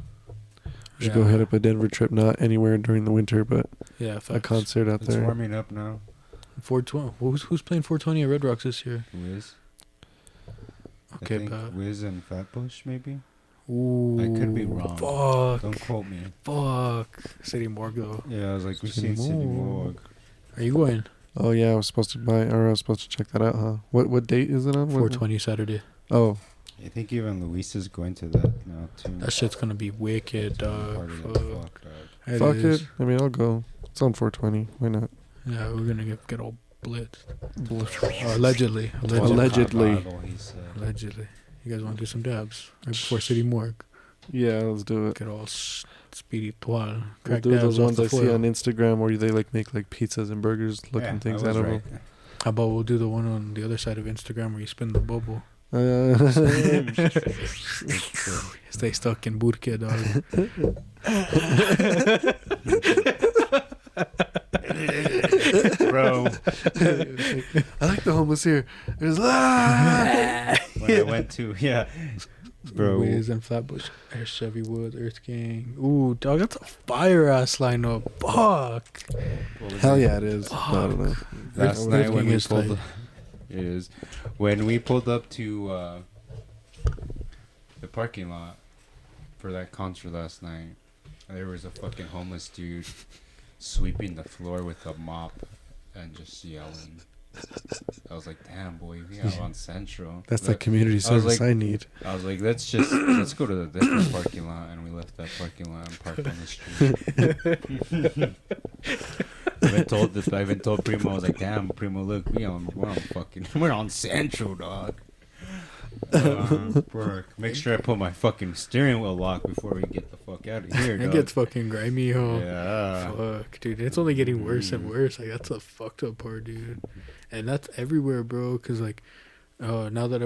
We should go hit up a Denver trip, not anywhere during the winter, but yeah, a facts. concert out It's there. warming up now. 420. Who's playing 420 at Red Rocks this year? Wiz. Okay, I think but Wiz and Fatbush maybe. ooh, I could be wrong. Fuck, Don't quote me. fuck. City Morgue though. Yeah, I was like, we've City seen City Morgue. Morgue. Are you going? Oh yeah, I was supposed to buy, or I was supposed to check that out, huh? What date is it on? 420 Saturday. Oh, I think even Luis is going to that now too. That shit's gonna be wicked, dog. Party like Fuck. fuck, dog. It fuck is. it. I mean, I'll go. It's on 420. Why not? Yeah, we're gonna get all blitzed. Allegedly. Allegedly. Carvalho, he said. Allegedly. You guys want to do some dabs right before City Morgue? Yeah, let's do it. Get all spiritual. We'll Crack do dabs those off ones the I see foil. on Instagram where they like make like pizzas and burgers looking Yeah, things I out was of right. them. How about we'll do the one on the other side of Instagram where you spin the bubble? Stay stuck in Burke, dog. Bro, I like the homeless here. There's ah! when I went to bro. Wiz and Flatbush, Air Chevy Woods, Earth Gang. Ooh, dog, that's a fire ass lineup. Fuck. Hell yeah, it is. I don't know. Last Earth night Gang when we is pulled, tight. it is when we pulled up to the parking lot for that concert last night. There was a fucking homeless dude sweeping the floor with a mop and just yelling. I was like, "Damn, boy, we got on Central." That's the community service I need. I was like, let's go to the different parking lot, and we left that parking lot and parked on the street. I even told Primo, I was like, damn, Primo, look, we're on Central, dog. Make sure I put my fucking steering wheel lock before we get the fuck out of here, dog. It gets fucking grimy, ho. Yeah. Fuck, dude. It's only getting worse and worse. Like, that's the fucked up part, dude. And that's everywhere, bro. Cause like, now that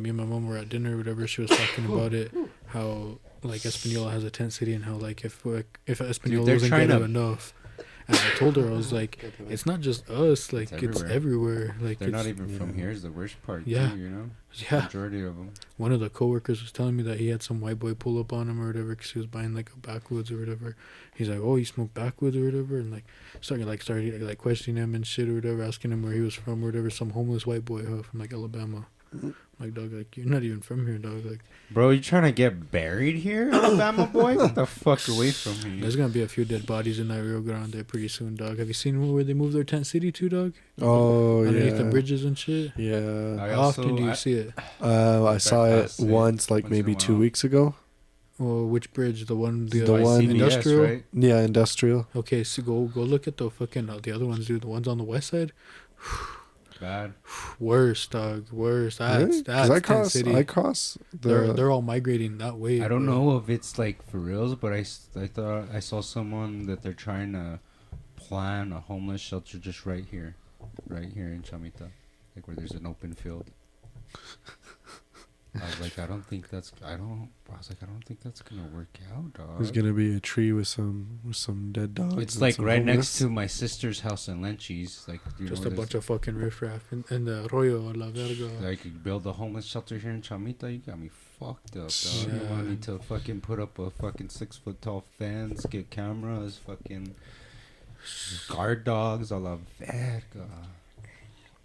me and my mom were at dinner or whatever, she was talking about it. How like Espanola has a tent city, and how like if Espanola they're doesn't trying get it to- enough. And I told her, I was like, it's not just us. Like, it's everywhere. Like, They're it's, not even from here is the worst part, Yeah. too, you know? Yeah. Majority of them. One of the coworkers was telling me that he had some white boy pull up on him or whatever because he was buying like a backwoods or whatever. He's like, "Oh, you smoke backwoods or whatever," and like started questioning him and shit or whatever, asking him where he was from or whatever. Some homeless white boy from like Alabama. Like, dog, like, you're not even from here, dog. Like, Bro, you trying to get buried here, Alabama boy? Get the fuck away from me. there's gonna be a few dead bodies in that Rio Grande pretty soon, dog. Have you seen where they moved their tent city to, dog? Oh, Underneath the yeah. bridges and shit. Yeah. How often do you see it? I saw it past it once, like once in a maybe 2 while. weeks ago. Well, which bridge? The one, The By one- CBS, industrial. right? Yeah, industrial. Okay, so go look at the fucking the other ones, dude. The ones on the west side. Bad. Worse, dog. Worse. That's Really? that's I tent cross. city. I cross the. They're all migrating that way. I don't bro. know if it's like for reals, but I thought I saw someone that they're trying to plan a homeless shelter just right here in Chamita, like where there's an open field. I was like, I don't think that's gonna work out, dog. There's gonna be a tree with some dead dogs. It's and like some right homeless. next to my sister's house in Lenchi's. Like, Just a bunch of fucking riffraff in the Arroyo La Verga. Like, you build a homeless shelter here in Chamita, you got me fucked up, dog. Yeah. You want me to fucking put up a fucking 6-foot tall fence, get cameras, fucking guard dogs, a la verga.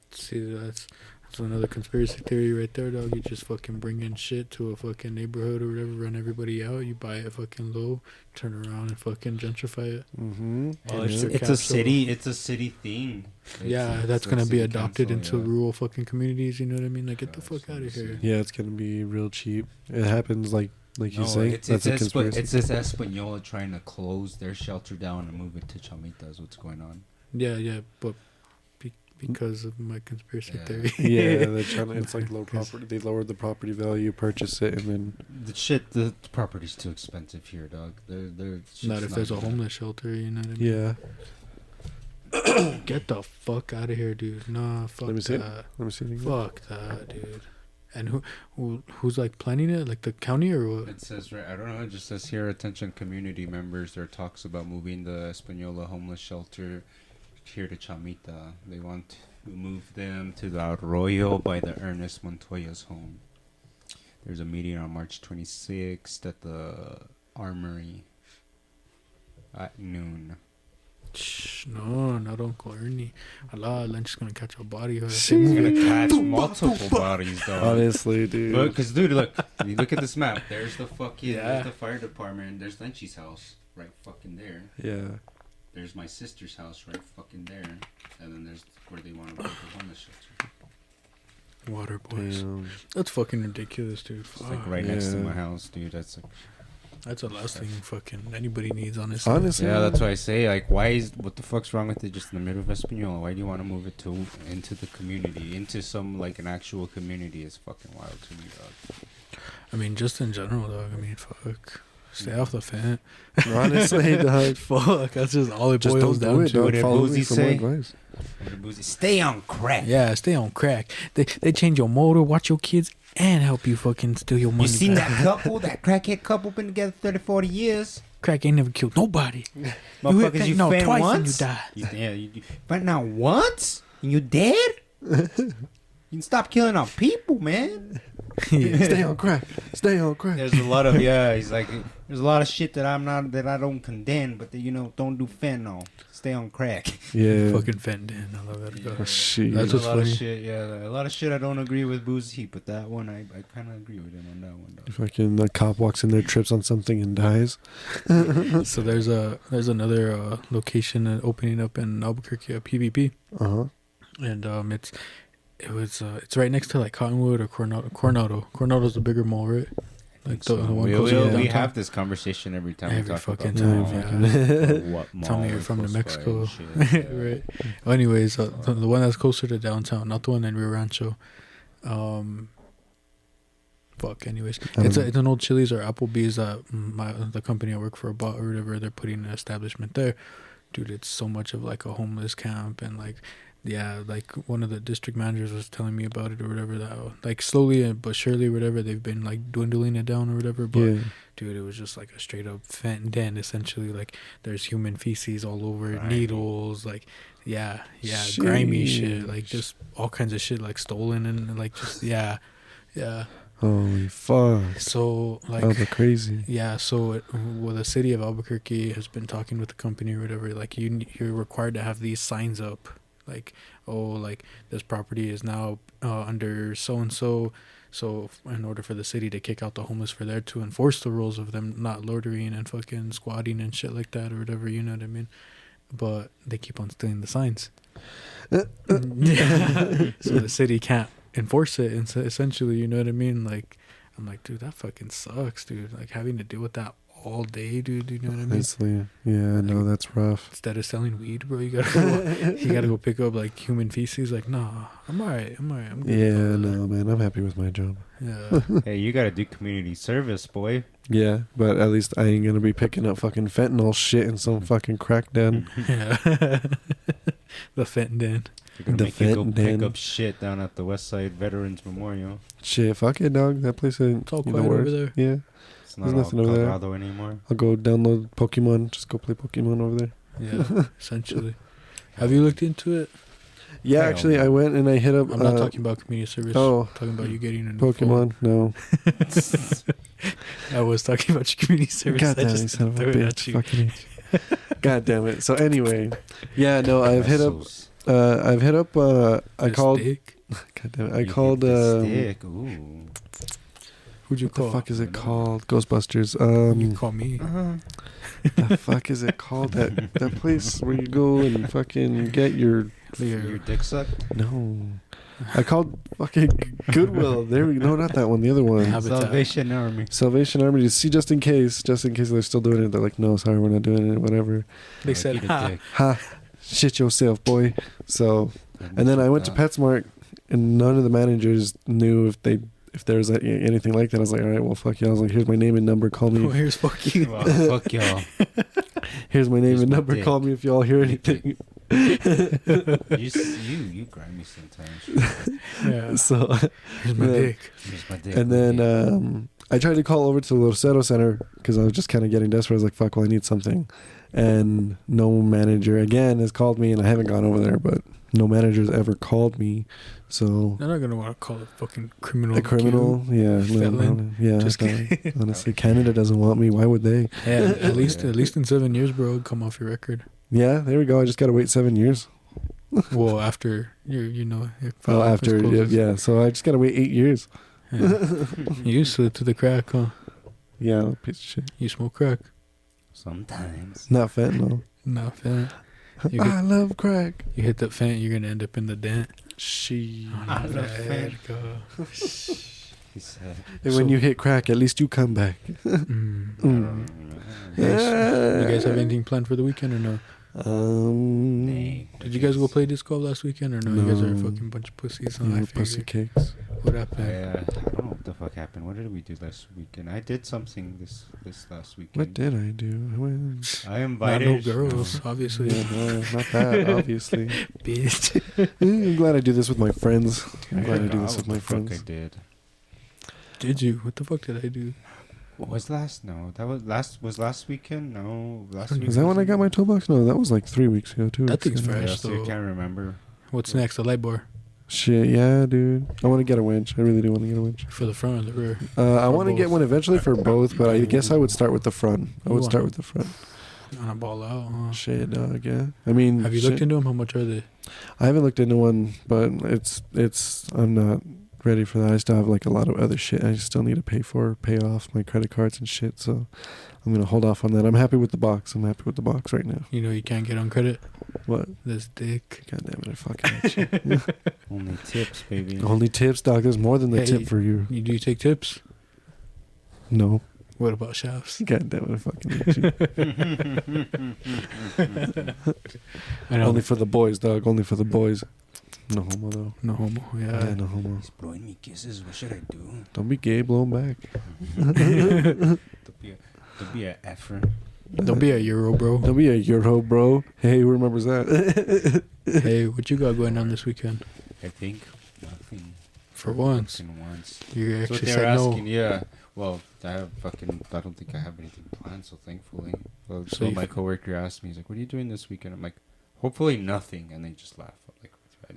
See, that's It's another conspiracy theory right there, dog. You just fucking bring in shit to a fucking neighborhood or whatever, run everybody out. You buy it fucking low, turn around and fucking gentrify it. Mm-hmm. Well, And it's your a capsule. city. It's a city thing. That's gonna be city adopted council, into yeah. rural fucking communities. You know what I mean? Like, get the That's fuck out of here. Yeah, it's gonna be real cheap. It happens like you No, say. it's That's a conspiracy. it's this Española trying to close their shelter down and move it to Chamita. Is what's going on. Yeah, but because of my conspiracy Yeah. theory. Yeah, they're trying to, it's like low property. They lowered the property value, purchase it, and then The property's too expensive here, dog. They're Not if there's a homeless shelter. You know what I mean? yeah. Get the fuck out of here, dude. Nah, fuck Let me see it. that. Let me see it again. Fuck that, dude. And who's like planning it? Like the county or what? It says right. I don't know. It just says here, attention community members. There are talks about moving the Española homeless shelter here to Chamita. They want to move them to the Arroyo by the Ernest Montoya's home. There's a meeting on March 26th at the Armory at noon. Shh, no, not Uncle Ernie. Allah, Lynch is gonna catch a body. He's gonna catch multiple bodies, dog. Honestly, dude. Look, cause dude, look. You look at this map. There's the fucking. Yeah. There's the fire department. There's Lynchy's house right fucking there. Yeah. There's my sister's house right fucking there, and then there's where they want to build the homeless shelter. Water boys. Damn. That's fucking ridiculous, dude. It's like Fuck. right next to Yeah. my house, dude. That's like, That's the last thing fucking anybody needs, honestly. Honestly. yeah. That's why I say like, what the fuck's wrong with it? Just in the middle of Española. Why do you want to move it into the community, into some like an actual community? Is fucking wild to me, dog. I mean, just in general, dog. I mean, fuck. Stay off the fan. Honestly, dog. Fuck. That's just all it Just boils don't down do it, to. dog. What did Follow Boozy me for more say? advice. Stay on crack. Yeah, stay on crack. They change your motor, watch your kids, and help you fucking steal your money. You seen back. that couple, that crackhead couple, been together 30, 40 years? Crack ain't never killed nobody. You hit Motherfuckers, that you note fan twice once? and you die. But now once? And you dead? You can stop killing our people, man. Stay on crack. Stay on crack. There's a lot of, he's like, there's a lot of shit that I don't condemn, but don't do fentanyl. Stay on crack. Yeah. Fucking Fenton. I love that. Yeah. Oh, shit. That's There's what's a lot funny. of shit, a lot of shit I don't agree with Boozy, but that one, I kind of agree with him on that one, though. Fucking the cop walks in there, trips on something, and dies. So there's another location opening up in Albuquerque, a PvP, Uh-huh. and it's right next to like Cottonwood or Coronado. Coronado's the bigger mall, right? Like the one closer to we downtown. have this conversation every time we Every talk fucking about time, the yeah. mall, what Tell me mall you're is from New close by Mexico. and shit, yeah. Right. Well, anyways, the one that's closer to downtown, not the one in Rio Rancho. Fuck. Anyways, it's an old Chili's or Applebee's that the company I work for bought or whatever. They're putting an establishment there, dude. It's so much of like a homeless camp and like. Yeah, like one of the district managers was telling me about it or whatever. That like slowly but surely, whatever they've been like dwindling it down or whatever. But Yeah. dude, it was just like a straight up fent den essentially. Like there's human feces all over, Grimy. needles, like grimy shit, Sheesh. like just all kinds of shit, like stolen and like just yeah. Holy fuck. So That was like crazy. yeah, so the city of Albuquerque has been talking with the company or whatever. Like you're required to have these signs up. Like, oh, like this property is now under so and so. So in order for the city to kick out the homeless, for there to enforce the rules of them not loitering and fucking squatting and shit like that or whatever, you know what I mean? But they keep on stealing the signs. So the city can't enforce it. And so essentially, you know what I mean? Like, I'm like, dude, that fucking sucks, dude. Like having to deal with that all day, dude. You know what I mean? Honestly, yeah, no, that's rough. Instead of selling weed, bro, you gotta go pick up like human feces. Like, nah, I'm alright. I'm good. Yeah, no, man, I'm happy with my job. Yeah. Hey, you gotta do community service, boy. Yeah, but at least I ain't gonna be picking up fucking fentanyl shit in some fucking crack den. Yeah. The Fenton Den. You're gonna The make you go Fenton pick Den. up shit down at the West Side Veterans Memorial. Shit, fuck it, dog. That place ain't. It's all you know quiet over worse. there. Yeah, It's not There's all nothing over there. Colorado anymore. I'll go download Pokemon. Just go play Pokemon over there. Yeah, essentially. Have you looked into it? Yeah, Hell actually, no. I went and I hit up. I'm not talking about community service. Oh, I'm talking about you getting a new Pokemon. No. phone. I was talking about your community service. God I damn it, just son of a threw it at bitch. you. Fucking hate. God damn it. So anyway, yeah, no, I've hit up. Vessels. I This called. dick. God damn it. I You called, hit the stick. Ooh. Who'd you what call? the fuck is it called? Ghostbusters. You call me. The fuck is it called? That place where you go and fucking get your... Your dick sucked? No. I called fucking Goodwill. There we go. No, not that one. The other one. Habitat. Salvation Army. Salvation Army. To see, just in case they're still doing it. They're like, no, sorry, we're not doing it. Whatever. They said, Eat a ha. dick. Ha. Shit yourself, boy. So, and then I went to PetSmart, and none of the managers knew if there was anything like that. I was like, all right, well, fuck you. I was like, here's my name and number. Call me. Oh, here's fuck you. Well, fuck y'all. Here's my name Here's and my number. dick. Call me if y'all hear anything. You grind me sometimes. Yeah. So, Here's my yeah. dick. Here's my dick. and then I tried to call over to the Loseto Center because I was just kind of getting desperate. I was like, fuck, well, I need something. And no manager, again, has called me, and I haven't gone over there, but no manager's ever called me. So, They're not going to want to call a fucking criminal. a criminal? Yeah. Felon. Yeah. Just no, kidding. honestly, Canada doesn't want me. Why would they? Yeah, at least in 7 years, bro, come off your record. Yeah, there we go. I just got to wait 7 years. Well, after you know. Well, after, yeah. So I just got to wait 8 years. Yeah. You slid through the crack, huh? Yeah, piece of shit. You smoke crack? Sometimes. Not fentanyl. No, fent. I love crack. You hit the fent, you're gonna end up in the dent. She. I love fent. Go. He said. And when you hit crack, at least you come back. Mm. You guys have anything planned for the weekend or no? Did you guys go play disc golf last weekend or no? You guys are a No. fucking bunch of pussies. Huh? No, I pussy figured. cakes. What I happened? don't know what the fuck happened. What did we do last weekend? I did something this last weekend. What did I do? I went. I Not invited no girls, obviously. Yeah, no, not that, obviously. Bitch. I'm glad I do this with my friends. I'm I glad I do forgot this with what my the fuck I friends. did. Did you? What the fuck did I do? What was last? No, that was last weekend. No, last Was week. Is that when I got my toolbox? No, that was like 3 weeks ago. 2 That weeks thing's ago. fresh. Yeah, so though. you can't remember. What's next? The light bar Shit, yeah, dude. I want to get a winch. I really do want to get a winch. for the front or the rear? I For want to get both. one eventually for both, but I guess I would start with the front. I would You start want- with the front. On a ball out. Huh? Shit, dog, yeah. I mean, Have you shit. looked into them? How much are they? I haven't looked into one, but it's. I'm not ready for that. I still have like a lot of other shit I still need to pay off my credit cards and shit. So I'm gonna hold off on that. I'm happy with the box. I'm happy with the box right now. You know you can't get on credit. What? This dick. God damn it! I fucking hate you. Only tips, baby. Only tips, dog. There's more than the Hey. tip for you. Do you take tips? No. What about shafts? God damn it! I fucking hate you. I know. Only for the boys, dog. Only for the boys. No homo though. No homo. Yeah, Yeah. no homo. He's blowing me kisses. What should I do? Don't be gay. Blow 'em back. Don't be a effer. Don't be a Euro, bro. Don't be a Euro, bro. Hey, who remembers that? Hey, what you got going on this weekend? I think nothing. For once. Fucking once. You That's what actually they were said no. asking. Yeah. Well, I don't think I have anything planned. So thankfully, well, So so you my f- coworker asked me, he's like, "What are you doing this weekend?" I'm like, "Hopefully nothing." And they just laugh. I'm like,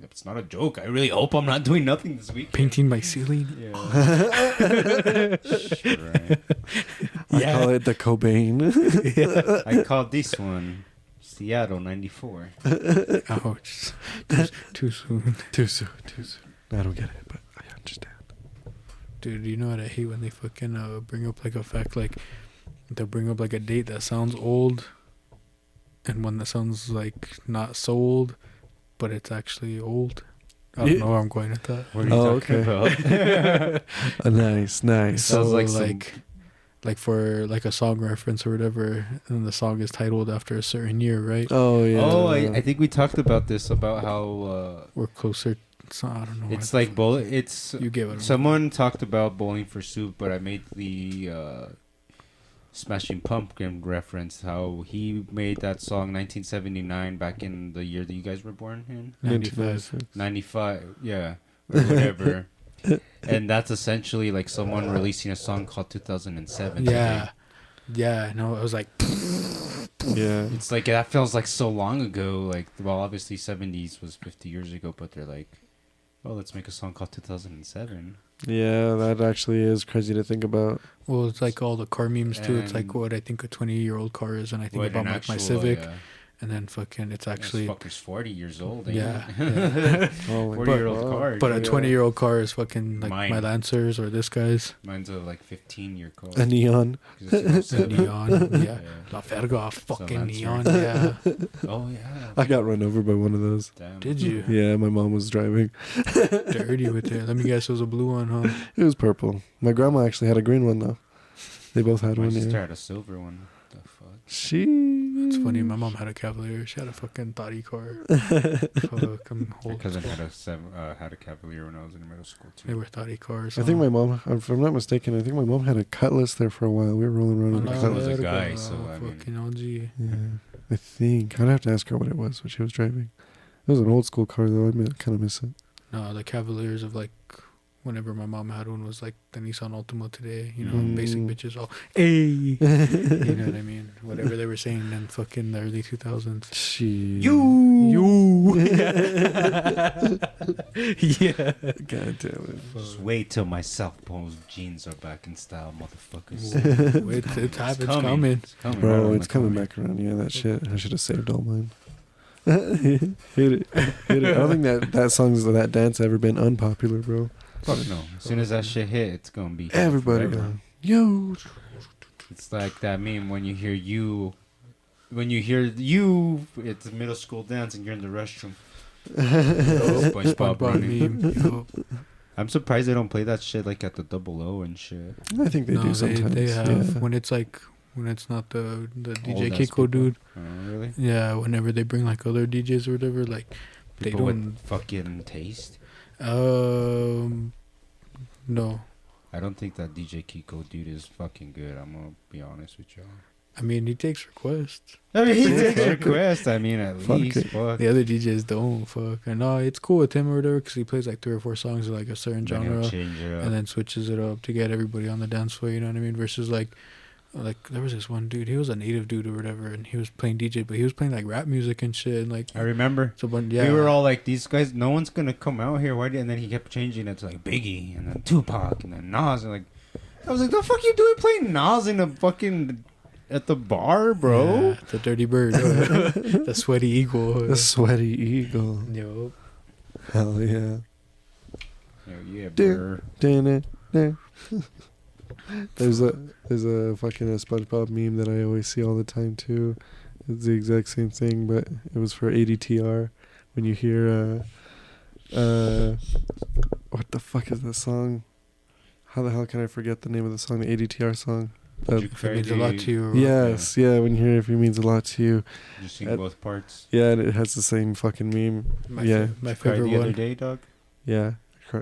"It's not a joke. I really hope I'm not doing nothing this weekend." Painting my ceiling. Yeah. Sure, right. I call it the Cobain. I called this one Seattle '94. Ouch. Too soon. Too soon. I don't get it, but I understand. Dude, you know what I hate when they fucking bring up like a fact, like they'll bring up like a date that sounds old and one that sounds like not so old, but it's actually old. I don't Yeah. know where I'm going with that. What are you Oh, talking okay. about? Nice. So Sounds like like for like a song reference or whatever, and the song is titled after a certain year, right? Oh yeah. Oh, I think we talked about this about how We're closer. So, I don't know. it's like it's You get what I'm someone talked about Bowling for Soup, but I made the Smashing Pumpkin reference. How he made that song 1979 back in the year that you guys were born in 95. 95, yeah, or whatever. And that's essentially like someone releasing a song called 2007. Yeah. Yeah, no, it was like Yeah. It's like that feels like so long ago. Like, well, obviously 70s was 50 years ago, but they're like, oh, let's make a song called 2007. Yeah, that actually is crazy to think about. well, it's like all the car memes too. It's like And- what I think a 20-year-old car is, and I think What about an like my actual, Civic, and then fucking it's This actually fucker's 40 years old. Ain't yeah, it? yeah. Oh, 40-year-old car. But a dude. 20-year-old car is fucking like Mine. my Lancers or this guy's Mine's a like 15-year car. a neon. 'Cause it's a 07. neon. Yeah, La Verga, fucking Lancer. neon. Yeah, Oh yeah. I got run over by one of those. Damn. did you? Yeah, my mom was driving. Dirty with it. Let me guess, it was a blue one, huh? It was purple. My grandma actually had a green one though. They both had My one. sister Yeah. had a silver one. The fuck? It's funny. Mm. My mom had a Cavalier. She had a fucking thotty car. Fuck, I'm My old. cousin had a Cavalier when I was in middle school They too. were thotty cars. I think my mom, if I'm not mistaken, I think my mom had a Cutlass there for a while. We were rolling around with a La Cutlass. was a guy, so, I mean- fucking OG. Yeah, I think I'd have to ask her what it was she was driving. It was an old school car though. I kind of miss it. No, the Cavaliers of like whenever my mom had one was like the Nissan Altima today. You know, basic bitches all hey. You know what I mean? Whatever they were saying in fucking the early 2000s. She. You. Yeah. God damn it. Just wait till my South Pole jeans are back in style, motherfuckers. Ooh, it's coming. It's coming. Bro, right on it's the coming corner. back around. Yeah, that shit. I should have saved all mine. Hit it. Hit it. I don't think that song's that dance ever been unpopular, bro. Fuck no. As soon as that shit hit, it's gonna be Everybody forever. going, yo. It's like that meme when you hear you. When you hear you, it's a middle school dance and you're in the restroom. SpongeBob SpongeBob running. meme. Yo. I'm surprised they don't play that shit like at the Double O and shit. I think they do sometimes. They have yeah. when it's like when it's not the DJ Old-ass Kiko people. dude. Oh, really? Yeah, whenever they bring like other DJs or whatever, like they People don't. with fucking taste. No. I don't think that DJ Kiko dude is fucking good. I'm gonna be honest with y'all. I mean, he takes requests. I mean, he Yeah, takes fuck it. requests. I mean, at Fuck least. it. Fuck. The other DJs don't. Fuck. And no, it's cool with him or whatever because he plays like 3 or 4 songs of like a certain Then he'll genre change it up. and then switches it up to get everybody on the dance floor. You know what I mean? Versus like there was this one dude. He was a native dude or whatever, and he was playing DJ, but he was playing like rap music and shit. And like I remember. it's a bunch. Yeah. We were all like, these guys, no one's gonna come out here. Why? And then he kept changing it to like Biggie and then Tupac and then Nas. And like, I was like, the fuck you doing playing Nas in a fucking at the bar, bro? Yeah, the dirty bird, the sweaty eagle. The sweaty eagle. Yo. Hell yeah. Yeah, Dude. bro. There's a fucking SpongeBob meme that I always see all the time too. It's the exact same thing, but it was for ADTR. When you hear what the fuck is that song? How the hell can I forget the name of the song? The ADTR song. It means a lot to you. Or what? Yes, yeah. When you hear "If It Means a Lot to You," You sing both parts. yeah, and it has the same fucking meme. My Yeah. my Cried favorite the other one. day, dog. Yeah,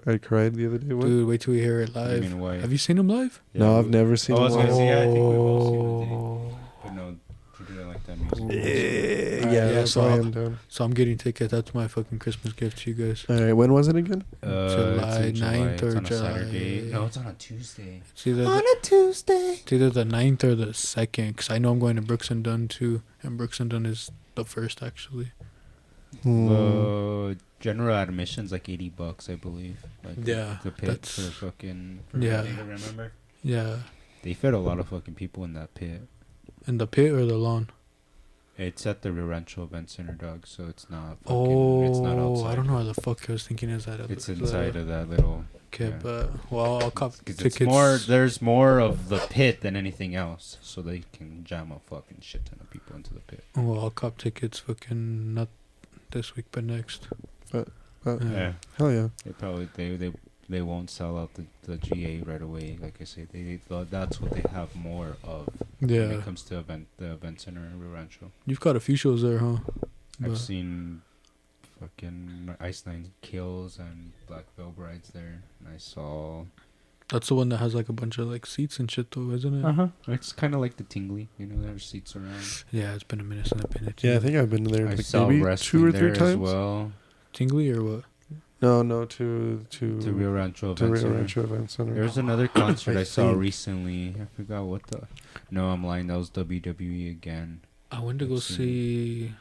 I cried the other day. What? Dude, wait till we hear it I live. mean, why? Have you seen him live? No, I've never seen Oh, I it. was gonna say, I think we've all seen it. Oh. But no, we didn't like that music. Yeah, Yeah, that's so why I'll- I'm down. So I'm getting tickets. That's my fucking Christmas gift to you guys. All right, when was it again? July it's in 9th or it's on a July. Saturday. No, it's on a Tuesday. It's either a Tuesday. it's either the 9th or the 2nd. Because I know I'm going to Brooks and Dunn too. And Brooks and Dunn is the 1st, actually. General admission's like $80, I believe. Like Yeah, the pit that's- for fucking. For Yeah. remember? Yeah. They fed a lot of fucking people in that pit. In the pit or the lawn? It's at the Rancho Event Center, dog. So it's not. Fucking, Oh, it's not outside. I don't know where the fuck I was thinking is that. It's inside of that little. Okay, yeah. but well, I'll cop 'Cause tickets. it's more. There's more of the pit than anything else, so they can jam a fucking shit ton of people into the pit. Well, I'll cop tickets. Fucking not this week, but next. Yeah. Hell yeah. They probably they won't sell out the GA right away. Like I say, that's what they have more of when Yeah, it comes to the event center in Rio Rancho. you've got a few shows there, huh? I've But- seen fucking Ice Nine Kills and Black Veil Brides there. And I saw. That's the one that has like a bunch of like seats and shit, though, isn't it? huh. It's kind of like the Tingly, there's seats around. Yeah, it's been a minute since I've been at Yeah, I think I've been there I like saw maybe wrestling 2 or there 3 times. as well. Tingly or what? No, to To Rio Rancho to Event Rio Center. Rancho Event Center. There's another concert I I saw think. recently. I forgot what the. No, I'm lying. That was WWE again. I went to go Let's see.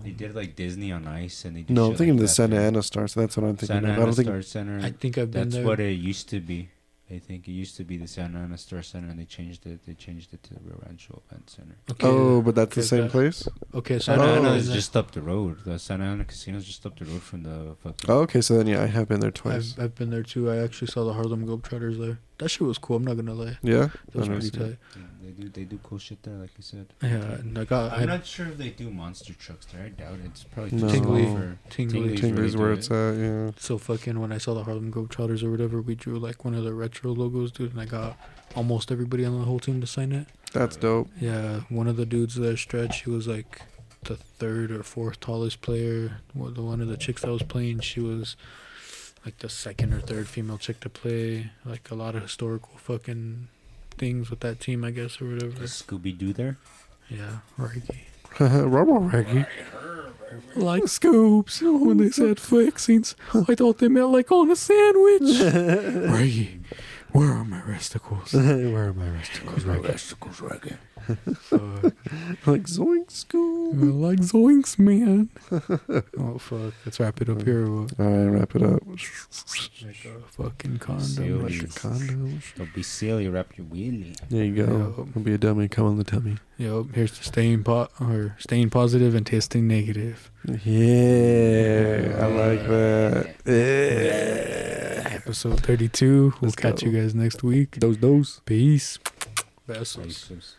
They did like Disney on Ice, and they did No, shit I'm thinking like the that Santa there. Ana Stars. That's what I'm thinking Santa of. I Ana don't think. Star Center. I think I've been That's there. what it used to be. I think it used to be the Santa Ana Star Center, and they changed it. They changed it to the Rio Rancho Event Center. Okay. Oh, but that's Okay, the same that- place? Okay, so Santa Ana Oh. is just up the road. The Santa Ana Casino is just up the road from the fucking. Oh, okay, so then, yeah, I have been there twice. I've been there too. I actually saw the Harlem Globetrotters there. That shit was cool. I'm not gonna lie. Yeah? That was I never pretty seen it. tight. They do cool shit there, like you said. Yeah, and I got I'm not sure if they do monster trucks there. I doubt it. It's probably No. just Tingly. for Tingly. Tingly's really where do it's it. at, yeah. So fucking when I saw the Harlem Globetrotters or whatever, we drew like one of the retro logos, dude, and I got almost everybody on the whole team to sign it. That's dope. Yeah, one of the dudes there, Stretch, he was like the third or fourth tallest player. The one of the chicks that was playing, she was like the second or third female chick to play. Like a lot of historical fucking things with that team, I guess, or whatever. Scooby Doo there. Yeah, Reggie. Robo Reggie. Like scoops when they said fixings. I thought they meant like on a sandwich. Reggie, where are my resticles? Where are my resticles? Resticles, Reggie. Fuck. Like Zoink School. Like zoinks, man. Oh fuck! Let's wrap it up here. Or what? Alright, wrap it up. Like a fucking condom. Seal Like these. a condom. Don't be silly. Wrap your wheelie. There you go. Yeah. Don't be a dummy. Come on the tummy. Yo, here's to staying positive and testing negative. Yeah, I like that. Yeah. Episode 32. We'll Let's catch go. you guys next week. Those. Peace. Besos. Places.